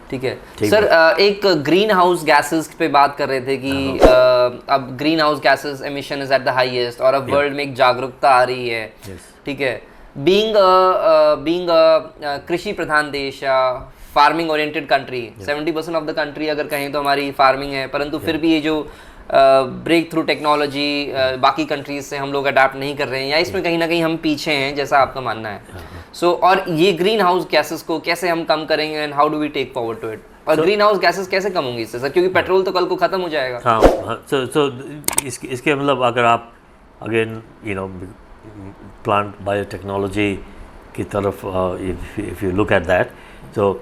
ठीक है सर, एक ग्रीन हाउस गैसेस पे बात कर रहे थे कि अब green house gases emission is at the highest और अब वर्ल्ड में एक जागरूकता आ रही है। ठीक है, बीइंग कृषि प्रधान देश या farming oriented country, 70% of the country अगर कहें तो हमारी फार्मिंग है, परंतु फिर भी ये जो ब्रेक थ्रू टेक्नोलॉजी बाकी कंट्रीज से हम लोग अडाप्ट नहीं कर रहे हैं, या इसमें कहीं ना कहीं हम पीछे हैं, जैसा आपका मानना है। सो और ये ग्रीन हाउस गैसेस को कैसे हम कम करेंगे and how do we take forward to it? और ग्रीन हाउस गैसेस कैसे कम होंगी इससे सर, क्योंकि पेट्रोल तो कल को खत्म हो जाएगा। हाँ, so इसके मतलब अगर आप again you know plant biotechnology की तरफ if you look at that, तो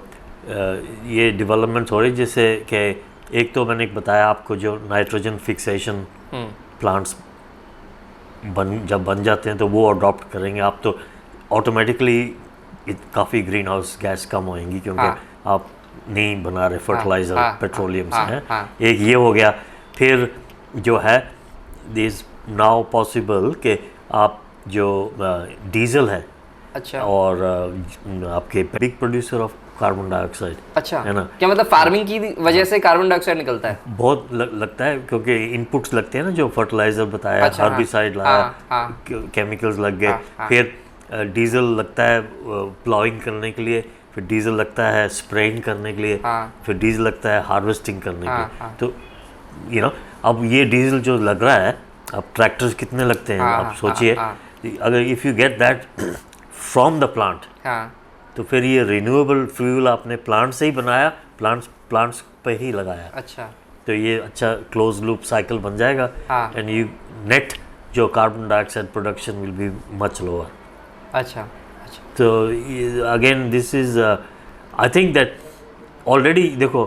ये डेवलपमेंट हो रही है, जिससे कि एक तो मैंने बताया आपको जो नाइट्रोजन फिक्सेशन प्लांट्स जब बन जाते हैं तो वो अडॉप्ट करेंगे आप, तो ऑटोमेटिकली काफ़ी ग्रीन हाउस गैस कम होएंगी क्योंकि आप नहीं बना रहे फर्टिलाइज़र पेट्रोलियम से हैं। एक ये हो गया। फिर जो है दिस नाउ पॉसिबल कि आप जो डीजल है, अच्छा, और आपके big producer of carbon dioxide, अच्छा, है ना, क्या मतलब फार्मिंग की वजह से कार्बन डाइऑक्साइड निकलता है? बहुत लगता है क्योंकि इनपुट्स लगते हैं ना, जो फर्टिलाइजर बताया, अच्छा, हर्बिसाइड लाया, केमिकल्स लग गए, फिर डीजल लगता है प्लाउइंग करने के लिए, फिर डीजल लगता है स्प्रेइंग करने के लिए, फिर डीजल लगता है हार्वेस्टिंग करने के लिए। तो यू नो अब ये डीजल जो लग रहा है, अब ट्रैक्टर्स कितने लगते हैं आप सोचिए, अगर if you get that from the plant, तो फिर ये रिन्यूएबल फ्यूल आपने प्लांट से ही बनाया, प्लांट्स पे ही लगाया। अच्छा, तो ये अच्छा क्लोज लूप साइकिल बन जाएगा, एंड यू नेट जो carbon dioxide production will be much lower. अच्छा, अच्छा। तो again this is I think that already देखो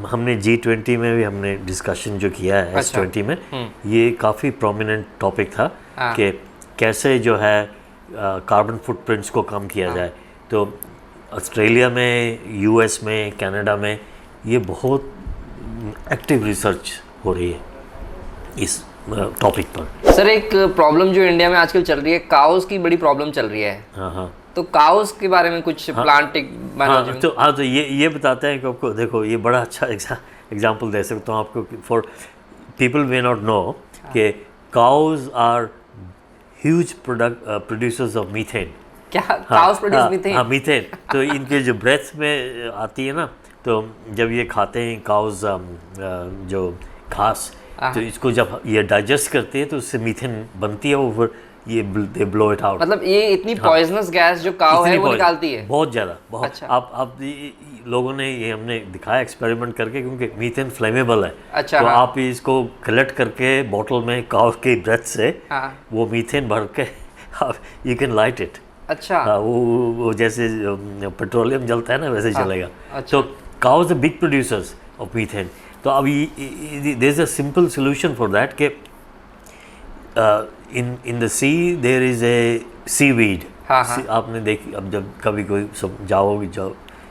हमने G20 में भी हमने डिस्कशन जो किया है, अच्छा, S20 में, ये काफ़ी प्रोमिनेंट टॉपिक था कि कैसे जो है कार्बन फुटप्रिंट्स को कम किया जाए। तो ऑस्ट्रेलिया में, US में, कनाडा में ये बहुत एक्टिव रिसर्च हो रही है इस टॉपिक पर। सर एक प्रॉब्लम जो इंडिया में आजकल चल रही है, काउस की बड़ी प्रॉब्लम चल रही है। हाँ, तो काउस के बारे में कुछ प्लांटिंग मैनेजमेंट। तो ये बताते हैं कि आपको, देखो ये बड़ा अच्छा एग्जांपल दे सकता हूँ आपको, for people may not know कि cows are huge producers of methane. क्या काउस प्रोड्यूस मीथेन? हाँ, मीथेन। तो इनके जो ब्रेथ में आती है ना, तो जब ये खाते हैं काउज जो घास, तो इसको जब ये डाइजेस्ट करते हैं तो उससे मीथेन बनती है, वो ये दे ब्लो इट आउट। मतलब ये इतनी पॉइजनस गैस जो काउ है वो निकालती है? बहुत ज़्यादा, बहुत। अच्छा। आप लोगों ने ये हमने दिखाया एक्सपेरिमेंट करके, क्योंकि मीथेन फ्लेमेबल है। अच्छा, तो आप इसको कलेक्ट करके बॉटल में काउ के ब्रेथ से वो मीथेन भर के यू कैन लाइट इट। अच्छा, वो जैसे पेट्रोलियम जलता है ना, वैसे चलेगा। अच्छा। तो cows the big producers of methane. तो अब there is a simple solution for that के in the sea there is a seaweed। आपने देखी, अब जब कभी कोई जाओगे,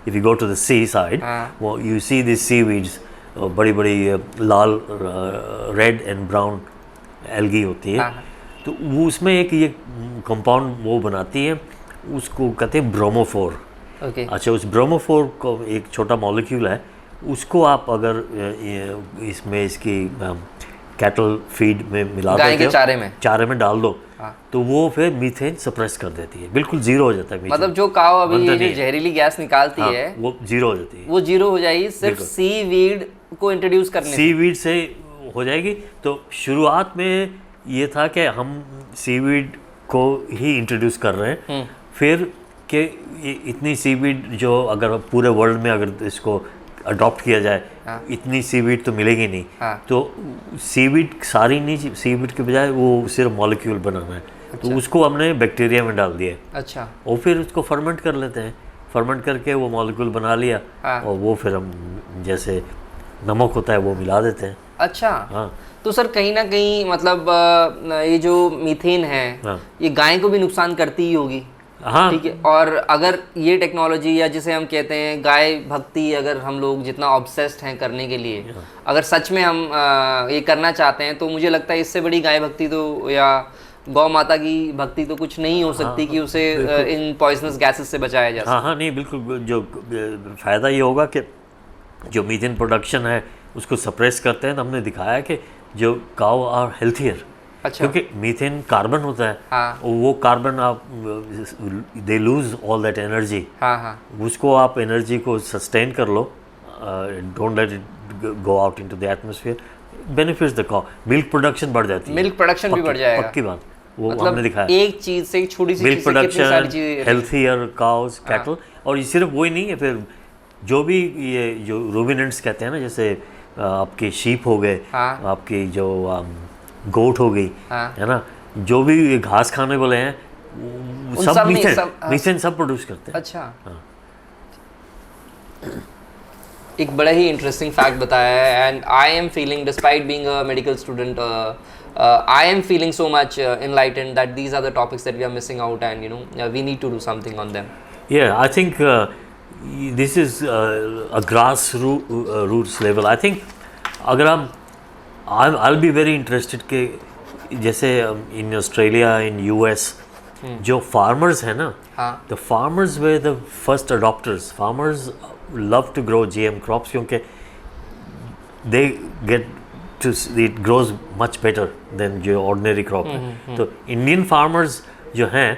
if you go to the sea side, वो you see these seaweeds, बड़ी बड़ी लाल रेड एंड ब्राउन एल्गी होती है। तो वो उसमें एक ये कंपाउंड वो बनाती है, उसको कहते हैं ब्रोमोफोर। अच्छा, उस ब्रोमोफोर को एक छोटा मॉलिक्यूल है, उसको आप अगर इसमें इसकी कैटल फीड में मिला गाय देते के हो, चारे में डाल दो, तो वो फिर मीथेन सप्रेस कर देती है, बिल्कुल जीरो हो जाता है मीथेन। मतलब जो काव अभी ये जो जहरीली गैस निकालती है वो जीरो हो जाती है, वो जीरो हो जाएगी सिर्फ सीवीड को इंट्रोड्यूस करने से। सीवीड से हो जाएगी। तो शुरुआत में ये था कि हम सीवीड को ही इंट्रोड्यूस कर रहे हैं, फिर कि इतनी सीवीड जो अगर पूरे वर्ल्ड में अगर इसको अडॉप्ट किया जाए, इतनी सीवीड तो मिलेगी नहीं, तो सीवीड सारी नहीं, सीवीड के बजाय वो सिर्फ मॉलिक्यूल बनाना है। तो उसको हमने बैक्टीरिया में डाल दिया। अच्छा। और फिर उसको फर्मेंट कर लेते हैं, फर्मेंट करके वो मॉलिक्यूल बना लिया, और वो फिर हम जैसे नमक होता है वो मिला देते हैं। अच्छा। हाँ। तो सर कहीं ना कहीं मतलब ये जो मीथेन है ये गाय को भी नुकसान करती ही होगी। हाँ ठीक है। और अगर ये टेक्नोलॉजी या जिसे हम कहते हैं गाय भक्ति, अगर हम लोग जितना ऑब्सेस्ड हैं करने के लिए, अगर सच में हम ये करना चाहते हैं, तो मुझे लगता है इससे बड़ी गाय भक्ति तो या गौ माता की भक्ति तो कुछ नहीं हो सकती कि उसे इन पॉइजनस गैसेस से बचाया जा सके। हाँ, नहीं बिल्कुल, जो फ़ायदा ये होगा कि जो मीथेन प्रोडक्शन है उसको सप्रेस करते हैं, तो हमने दिखाया कि जो काउ आर हेल्थियर। अच्छा। क्योंकि मीथेन कार्बन होता है, वो कार्बन आप they lose all that energy, उसको आप एनर्जी को सस्टेन कर लो, don't let it go out into the atmosphere, benefits the cow. Milk production बढ़ जाती है, मिल्क प्रोडक्शन भी बढ़ जाएगा, पक्की बात, वो मतलब हमने दिखाया। एक चीज से, एक छोटी सी मिल्क चीज से कितनी सारी प्रोडक्शन, चीजें। Healthier cows, cattle. और ये सिर्फ वही नहीं है, फिर जो भी ये जो रूमिनेंट्स कहते हैं ना, जैसे आपके शीप हो गए, आपकी जो गोट हो गई, है ना, जो भी ये घास खाने वाले हैं, सब मीथेन सब प्रोड्यूस करते हैं। अच्छा। एक बड़ा ही इंटरेस्टिंग फैक्ट बताया है, and I am feeling, despite being a medical student, I am feeling so much enlightened that these are the topics that we are missing out, and you know we need to do something on them. Yeah, I think this is a grassroots level. I think अगर हम I'll be very interested कि जैसे in Australia, in US, जो farmers हैं ना, the farmers were the first adopters. Farmers love to grow GM crops क्योंकि they get to, it grows much better than जो ordinary crop है। तो Indian farmers जो हैं,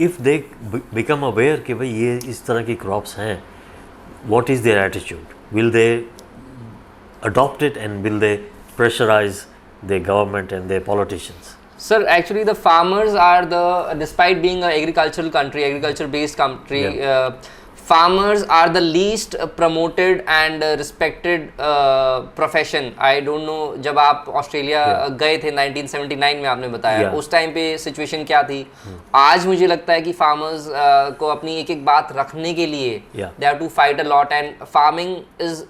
if they become aware कि भाई ये इस तरह की crops हैं, what is their attitude? Will they adopt it, and will they pressurize their government and their politicians? Sir, actually the farmers are the, despite being an agricultural country, agriculture based country, farmers are the least promoted and respected profession. I don't know, जब आप Australia गए थे 1979 में, आपने बताया उस time पे situation क्या थी। आज मुझे लगता है कि फार्मर्स को अपनी एक एक बात रखने के लिए they have to fight a lot, and farming is,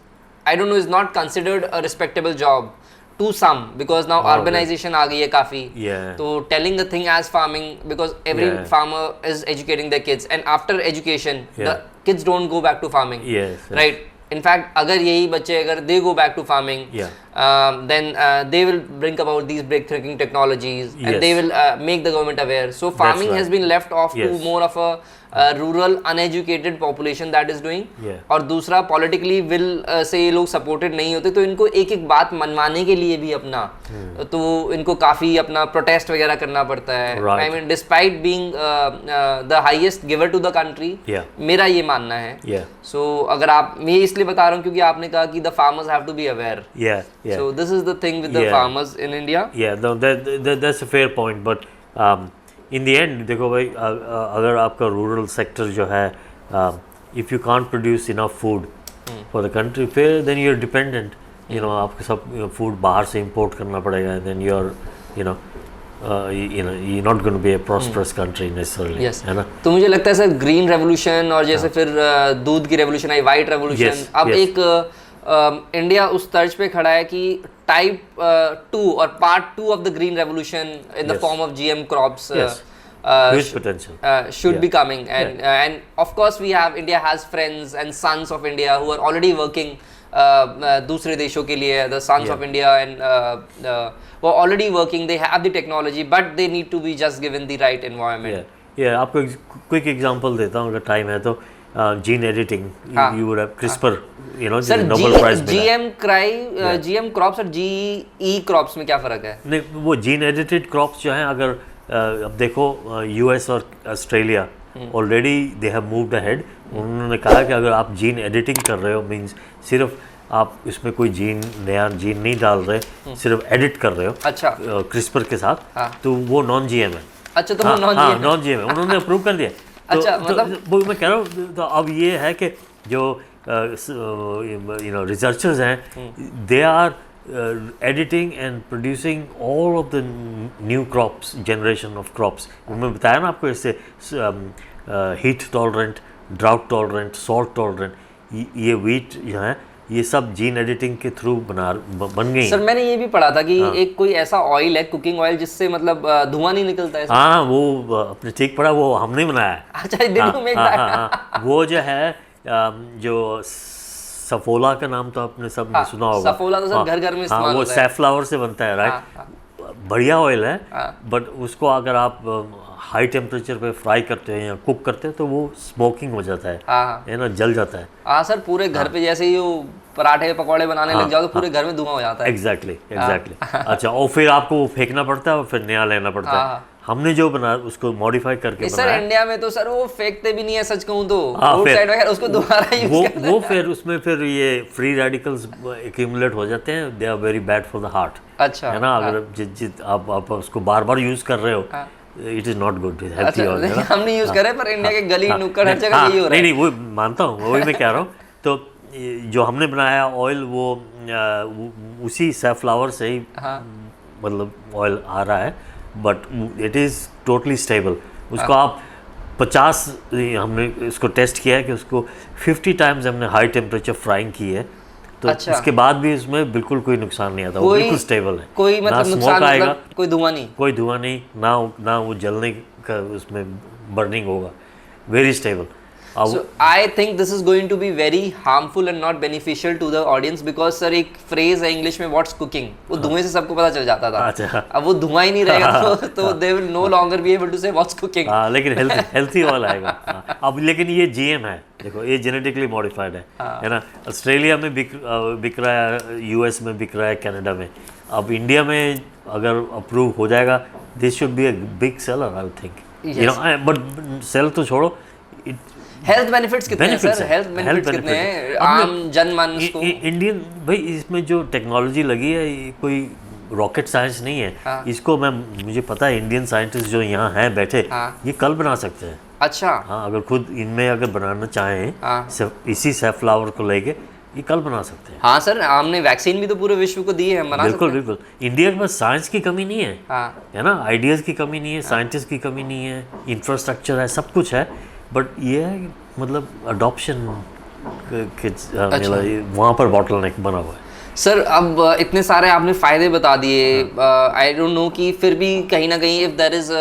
I don't know, is not considered a respectable job to some, because now urbanization आ गई है काफी। तो telling the thing as farming, because every farmer is educating their kids, and after education the kids don't go back to farming, right? In fact, अगर यही बच्चे अगर they go back to farming, then they will bring about these breakthrough technologies, and they will make the government aware. So farming has been left off to more of a rural uneducated population that is doing. और दूसरा politically will से ये लोग supported नहीं होते, तो इनको एक एक बात मनवाने के लिए भी अपना तो इनको काफ़ी अपना protest वगैरह करना पड़ता है। I mean, despite being the highest giver to the country, मेरा ये मानना है। So अगर आप, मैं इसलिए बता रहा हूँ क्योंकि आपने कहा कि the farmers have to be aware. So this is the thing with the farmers in India. That's a fair point, but in the end देखो भाई, अगर आपका रूरल सेक्टर जो है, if you can't produce enough food for the country, फिर then you're dependent, you know, आपको सब food बाहर से import करना पड़ेगा, then you're you're not going to be a prosperous country necessarily, है ना। तो मुझे लगता है सर ग्रीन रेवोल्यूशन, और जैसे फिर दूध की रेवोल्यूशन आई, वाइट रेवोल्यूशन, अब एक इंडिया उस तर्ज पे खड़ा है कि टाइप 2 और part 2 of the green revolution in the form of GM crops huge potential should be coming, and of course India has friends and sons of India who are already working दूसरे देशों के लिए, the sons of India, and who are already working, they have the technology, but they need to be just given the right environment. आपको quick example देता हूँ अगर time है तो। gene editing. हाँ, You would have CRISPR, you know, sir Nobel Prize मिला। GM crops और GE crops में क्या फ़र्क है? नहीं, वो जीन एडिटेड क्रॉप्स जो हैं, अगर अब देखो यूएस और Australia already they have moved ahead. उन्होंने कहा कि अगर आप जीन एडिटिंग कर रहे हो, मींस सिर्फ आप इसमें कोई नया जीन नहीं डाल रहे, सिर्फ एडिट कर रहे हो, अच्छा, क्रिस्पर के साथ, तो वो नॉन जीएम है। अच्छा, तो वो नॉन जीएम है, उन्होंने अप्रूव कर दिया। अच्छा, मतलब वो मैं कह रहा हूँ, तो अब ये है कि जो you know researchers हैं, they are editing and producing all of the new crops, generation of crops। मैं बताया ना आपको, इससे heat tolerant, drought tolerant, salt tolerant, ये वीट जो है, ये सब जीन एडिटिंग के थ्रू बन गई। सर मैंने ये भी पढ़ा था कि एक कोई ऐसा ऑयल है, कुकिंग ऑयल, जिससे मतलब धुआं नहीं निकलता है। हाँ, वो अपने ठीक पड़ा, वो हमने बनाया है। अच्छा, वो जो है, जो सफोला का नाम तो आपने सब ने सुना होगा। सफोला तो सर घर घर में इस्तेमाल वो होता है। सैफलावर से बनता है, राइट। बढ़िया ऑयल है, बट उसको अगर आप हाई टेम्परेचर पे फ्राई करते हैं या कुक करते हैं तो वो स्मोकिंग हो जाता है ना, जल जाता है। हाँ सर, पूरे घर पे जैसे ही वो पराठे पकौड़े बनाने लग जाओ तो पूरे घर में धुआं हो जाता है। एग्जैक्टली। अच्छा, और फिर आपको वो फेंकना पड़ता है और फिर नया लेना पड़ता है। हमने जो बनाया उसको मॉडिफाई करके सर इंडिया में तो सर वो फेंकते भी नहीं है, सच कहूँ तो रोड साइड वगैरह उसको दोबारा यूज करते हैं। वो फिर उसमें फिर ये फ्री रेडिकल्स एक्यूमुलेट हो जाते हैं, they are very bad for the heart. अच्छा, है ना, अगर आप उसको बार बार यूज कर रहे हो, it is not good healthy oil. हम नहीं यूज कर रहे, पर इंडिया के गली नुक्कड़ हर जगह यही हो रहा है। नहीं, वो मानता हूँ, वही मैं कह रहा हूँ। तो जो हमने बनाया ऑयल, वो उसी सैफलावर से ही मतलब ऑयल आ रहा है, but it is totally stable. उसको आप 50, हमने इसको टेस्ट किया है कि उसको 50 टाइम्स हमने हाई टेम्परेचर फ्राइंग की है, तो अच्छा, उसके बाद भी उसमें बिल्कुल कोई नुकसान नहीं आता, वो बिल्कुल स्टेबल है। कोई मतलब नुकसान आएगा, कोई धुआं नहीं, ना वो जलने का उसमें बर्निंग होगा, very stable. So I think this is going to be very harmful and not beneficial to the audience because sir एक फ्रेज है इंग्लिश में, व्हाट्स कुकिंग, वो धुएं से सबको पता चल जाता था। अच्छा, अब वो धुआं ही नहीं रहेगा तो they will no longer be able to say what's cooking। लेकिन हेल्थी वाला आएगा। अब लेकिन ये जीएम है, देखो ये जेनेटिकली मॉडिफाइड है ना। ऑस्ट्रेलिया में बिक रहा है, यूएस में बिक रहा है, कनाडा में। अब इंडिया में अगर अप्रूव हो जाएगा, this should be a big seller, I think, you know. But sell तो छोड़ो, हेल्थ बेनिफिट्स कितने हैं सर? हेल्थ बेनिफिट्स कितने हैं आम जनमानस को? इंडियन भाई, इसमें जो टेक्नोलॉजी लगी है, ये कोई रॉकेट साइंस नहीं है। इसको मुझे पता है, इंडियन साइंटिस्ट जो यहाँ हैं बैठे, ये कल बना सकते हैं। अच्छा, हाँ, अगर खुद इनमें अगर बनाना चाहें, इसी सैफलावर को लेके, ये कल बना सकते हैं। हाँ सर, हमने वैक्सीन भी तो पूरे विश्व को दी है, हम बना सकते हैं। बिल्कुल। इंडिया के पास साइंस की कमी नहीं है, है ना, आइडियाज़ की कमी नहीं है, साइंटिस्ट की कमी नहीं है, इंफ्रास्ट्रक्चर है, सब कुछ है, बट ये है कि मतलब अडॉप्शन के वहाँ पर बॉटलनेक बना हुआ है। सर अब इतने सारे आपने फ़ायदे बता दिए, आई डोंट नो कि फिर भी कहीं ना कहीं if there is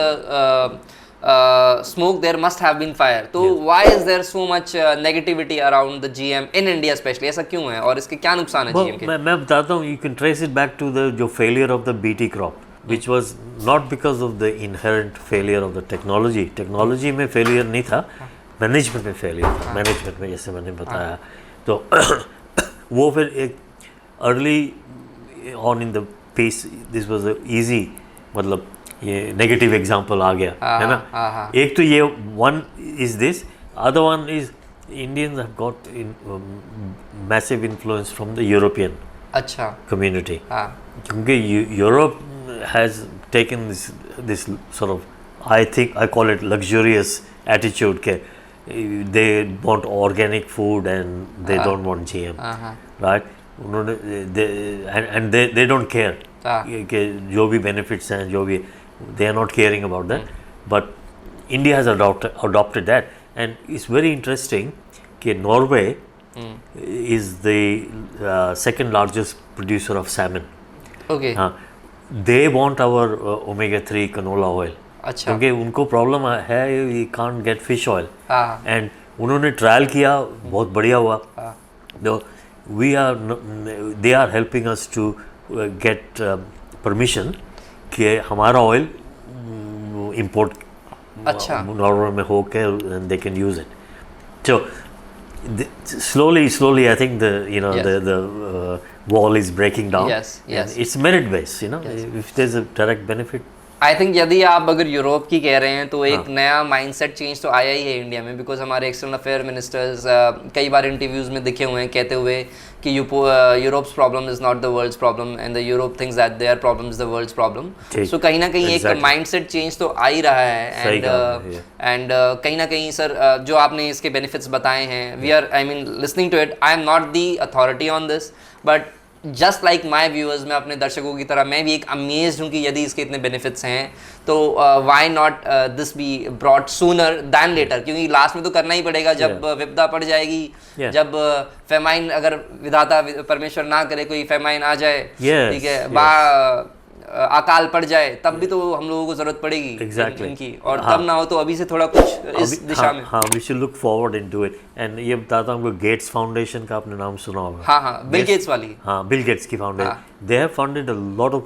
smoke there must have been fire, तो why is there so much negativity around the GM in India especially? ऐसा क्यों है और इसके क्या नुकसान है GM के? मैं बताता हूँ, you can trace it back to the जो failure of the BT crop, which was not because of the inherent failure of the technology में failure नहीं था, मैनेजमेंट में फेलियर था। मैनेजमेंट में, जैसे मैंने बताया, तो वो फिर एक early on in the piece, this was easy, मतलब ये नेगेटिव एग्जांपल आ गया, है ना। एक तो ये one is this, other one is Indians have got massive influence from the European community, क्योंकि Europe has taken this sort of, I call it luxurious attitude के they want organic food and they don't want GM, right? उन्होंने they don't care कि जो भी benefits हैं, जो भी, they are not caring about that, but India has adopted that, and it's very interesting कि Norway is the second largest producer of salmon. Okay. They want our omega-3 canola oil. अच्छा, क्योंकि उनको problem है, you can't get fish oil, and उन्होंने trial किया, बहुत बढ़िया हुआ। तो they are helping us to get permission कि हमारा ऑयल इंपोर्ट नॉर्वे में हो के दे कैन यूज़ इट। तो slowly, I think Yes. the wall is breaking down. Yes, And yes. it's merit based. If there's a direct benefit. I think यदि आप अगर Europe की कह रहे हैं तो एक नया माइंडसेट चेंज तो आया ही है इंडिया में, बिकॉज हमारे एक्सटर्नल अफेयर मिनिस्टर्स कई बार इंटरव्यूज में दिखे हुए हैं कहते हुए कि Europe's problem is not the world's problem and the Europe thinks that their problem is the world's problem. So कहीं ना कहीं एक माइंडसेट चेंज तो आ ही रहा है. एंड कहीं ना कहीं सर जो आपने इसके बेनिफिट्स बताए हैं, we are I mean listening to it. I am not the authority on this, but just like my viewers, मैं अपने दर्शकों की तरह मैं भी एक अमेज्ड हूँ कि यदि इसके इतने बेनिफिट्स हैं तो why not this be brought sooner than later, क्योंकि लास्ट में तो करना ही पड़ेगा जब विपदा पड़ जाएगी. जब फेमाइन, अगर विधाता परमेश्वर ना करे कोई फेमाइन आ जाए, ठीक है, अकाल पड़ जाए, तब भी तो हम लोगों को जरूरत पड़ेगी इनकी. और तब ना हो तो अभी से थोड़ा कुछ इस दिशा में. हाँ, we should look forward into it. And ये बताता हूँ, गेट्स फाउंडेशन का आपने नाम सुना होगा. हाँ, बिल गेट्स वाली. हाँ, बिल गेट्स की foundation. They have funded a lot of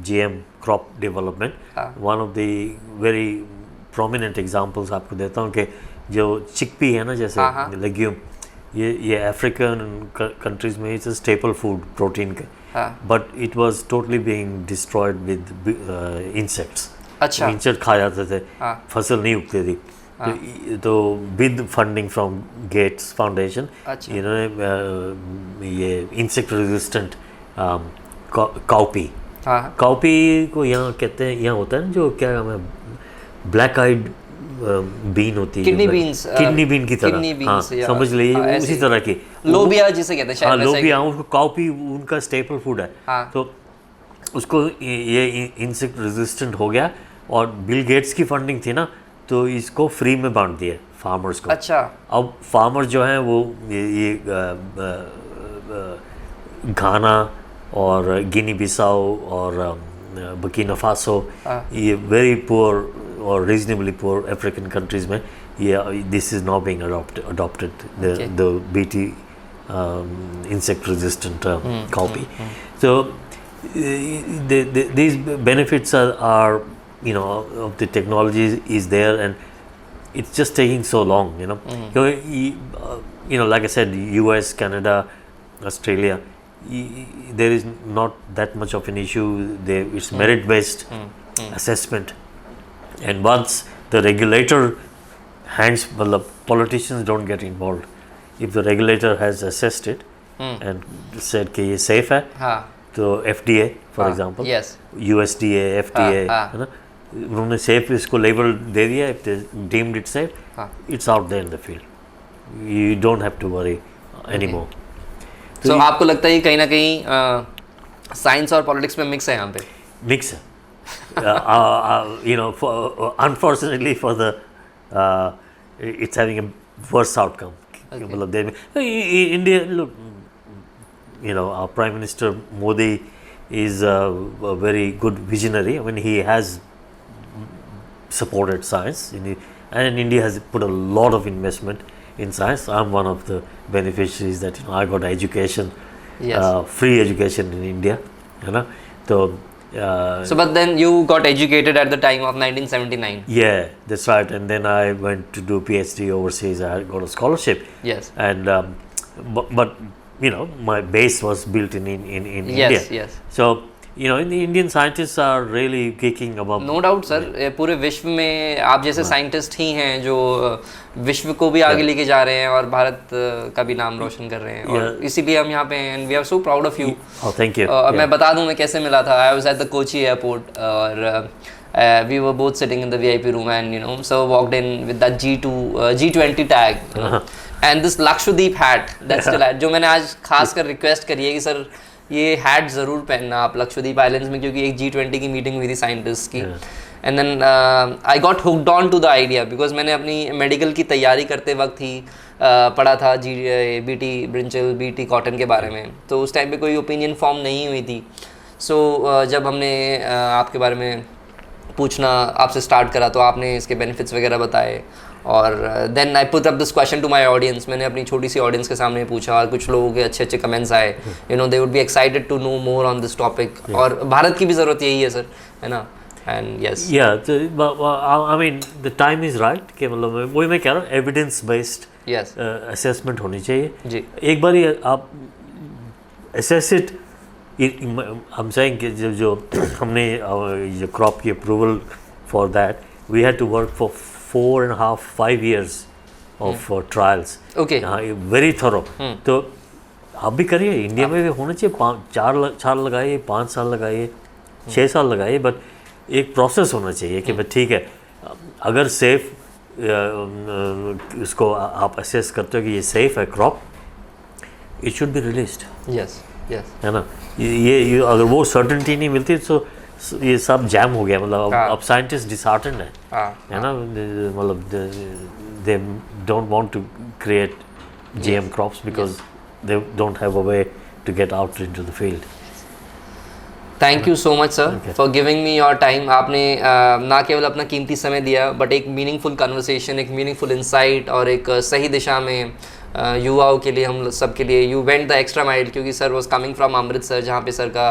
GM crop development. One of the very prominent examples आपको देता हूँ कि जो चिकपी है ना, जैसे लेग्यूम, ये अफ्रीकन कंट्रीज में it's a staple food protein का. But it was totally being destroyed with insects. अच्छा. इंसेक्ट खा जाते थे, फसल नहीं उगती थी. तो with funding from Gates Foundation इन्होंने ये इंसेक्ट रेजिस्टेंट काउपी को यहाँ कहते हैं, यहाँ होता है ना जो क्या नाम है, ब्लैक आइड बीन होती है, किडनी बीन की तरह. हाँ, समझ लीजिए उसी तरह की लोबिया जिसे कहते हैं शायद. हाँ, लोबिया, उसको काउपी उनका स्टेपल फूड है. तो उसको ये इंसेक्ट रेजिस्टेंट हो गया और बिल गेट्स की फंडिंग थी ना, तो इसको फ्री में बांट दिया फार्मर्स को. अच्छा. अब फार्मर जो हैं वो ये घाना और गिनी बिसाओ और बर्किना फासो, ये वेरी पुअर और रीजनेबली पुअर अफ्रीकन कंट्रीज में ये this is now being adopted the BT insect resistant cowpea. So these benefits are of the technology is there, and it's just taking so long. Like I said, US, Canada, Australia, there is not that much of an issue there. It's merit based assessment, and once the regulator politicians don't get involved. If the regulator has assessed it and said कि ये safe है, तो FDA for example, USDA, FDA, है ना, उन्होंने safe इसको label दे दिया. If they deemed it safe, it's out there in the field. You don't have to worry anymore. So आपको लगता है कहीं ना कहीं साइंस और पॉलिटिक्स में मिक्स है यहाँ पे? मिक्स है. Unfortunately for the it's having a worse outcome. India, look, our Prime Minister Modi is a very good visionary. I mean, he has supported science, and India has put a lot of investment in science. I'm one of the beneficiaries that I got education, free education in India. So, but then you got educated at the time of 1979. Yeah, that's right. And then I went to do PhD overseas. I got a scholarship. Yes. And but my base was built in India. Yes. So the Indian scientists are really kicking above. No doubt, sir. पूरे विश्व में आप जैसे scientist ही हैं जो विश्व को भी आगे लेके जा रहे हैं और भारत का भी नाम रोशन कर रहे हैं. और इसीलिए हम यहाँ पे हैं. And we are so proud of you. Oh, thank you. मैं बता दूँ मैं कैसे मिला था. I was at the Kochi airport और we were both sitting in the VIP room, and so walked in with that G20 tag. And this Lakshadweep hat that's still hat, जो मैंने आज खासकर रिक्वेस्ट करी है कि सर ये hat ज़रूर पहनना आप लक्षद्वीप आइलैंड्स में, क्योंकि एक G20 की मीटिंग हुई थी साइंटिस्ट की. And then I got hooked on to the idea because मैंने अपनी मेडिकल की तैयारी करते वक्त ही पढ़ा था BT ब्रिंचल, BT कॉटन के बारे में. तो उस टाइम पे कोई ओपिनियन फॉर्म नहीं हुई थी. सो जब हमने आपके बारे में पूछना आपसे स्टार्ट करा तो आपने इसके बेनिफिट्स वगैरह बताए. और then I put up this question to my audience. मैंने अपनी छोटी सी ऑडियंस के सामने पूछा और कुछ लोगों के अच्छे अच्छे कमेंट्स आए. They would be excited to know more on this topic. और भारत की भी ज़रूरत यही है सर, है ना. And yes, I mean the time is right कि मतलब वही मैं कह रहा हूँ, एविडेंस बेस्ड Yes. असेसमेंट होनी चाहिए जी. एक बार ये आप assess it. I'm saying कि जो हमने जो क्रॉप की approval for that we had to work for 4.5-5 years of trials. Okay. हाँ, वेरी थोरो. तो आप भी करिए, इंडिया में भी होना चाहिए. 4 साल लगाइए, 5 साल लगाइए, 6 साल लगाइए, बट एक प्रोसेस होना चाहिए कि भाई ठीक है, अगर सेफ उसको आप असेस करते हो कि ये सेफ है crop, it should be released. Yes. Yes. है ना. ये अगर वो सर्टेनिटी नहीं मिलती तो ये सब जैम हो गया. मतलब अब साइंटिस्ट डिसहार्टेंड है ना. मतलब they don't want to create GM crops because they don't have a way to get out into the field. Thank you so much sir for giving me your time. आपने ना केवल अपना कीमती समय दिया बट एक मीनिंगफुल कन्वर्सेशन, एक meaningful insight और एक सही दिशा में युवाओं के लिए, हम सब के लिए you went the extra mile. क्योंकि sir was coming from Amritsar जहाँ पे सर का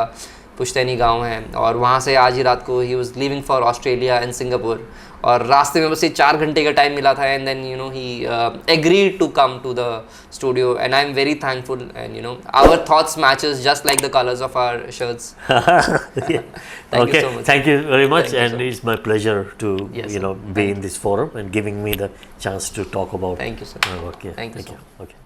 पुश्तैनी गांव है, और वहाँ से आज ही रात को he was leaving for Australia and Singapore, और रास्ते में बस ये 4 घंटे का टाइम मिला था. And then he agreed to come to the studio and I am very thankful. And our thoughts matches just like the colours of our shirts. Okay, thank you very much, and it's my pleasure to be in this forum and giving me the chance to talk about Thank you, sir. my work. Yeah, Thank you, sir. Okay.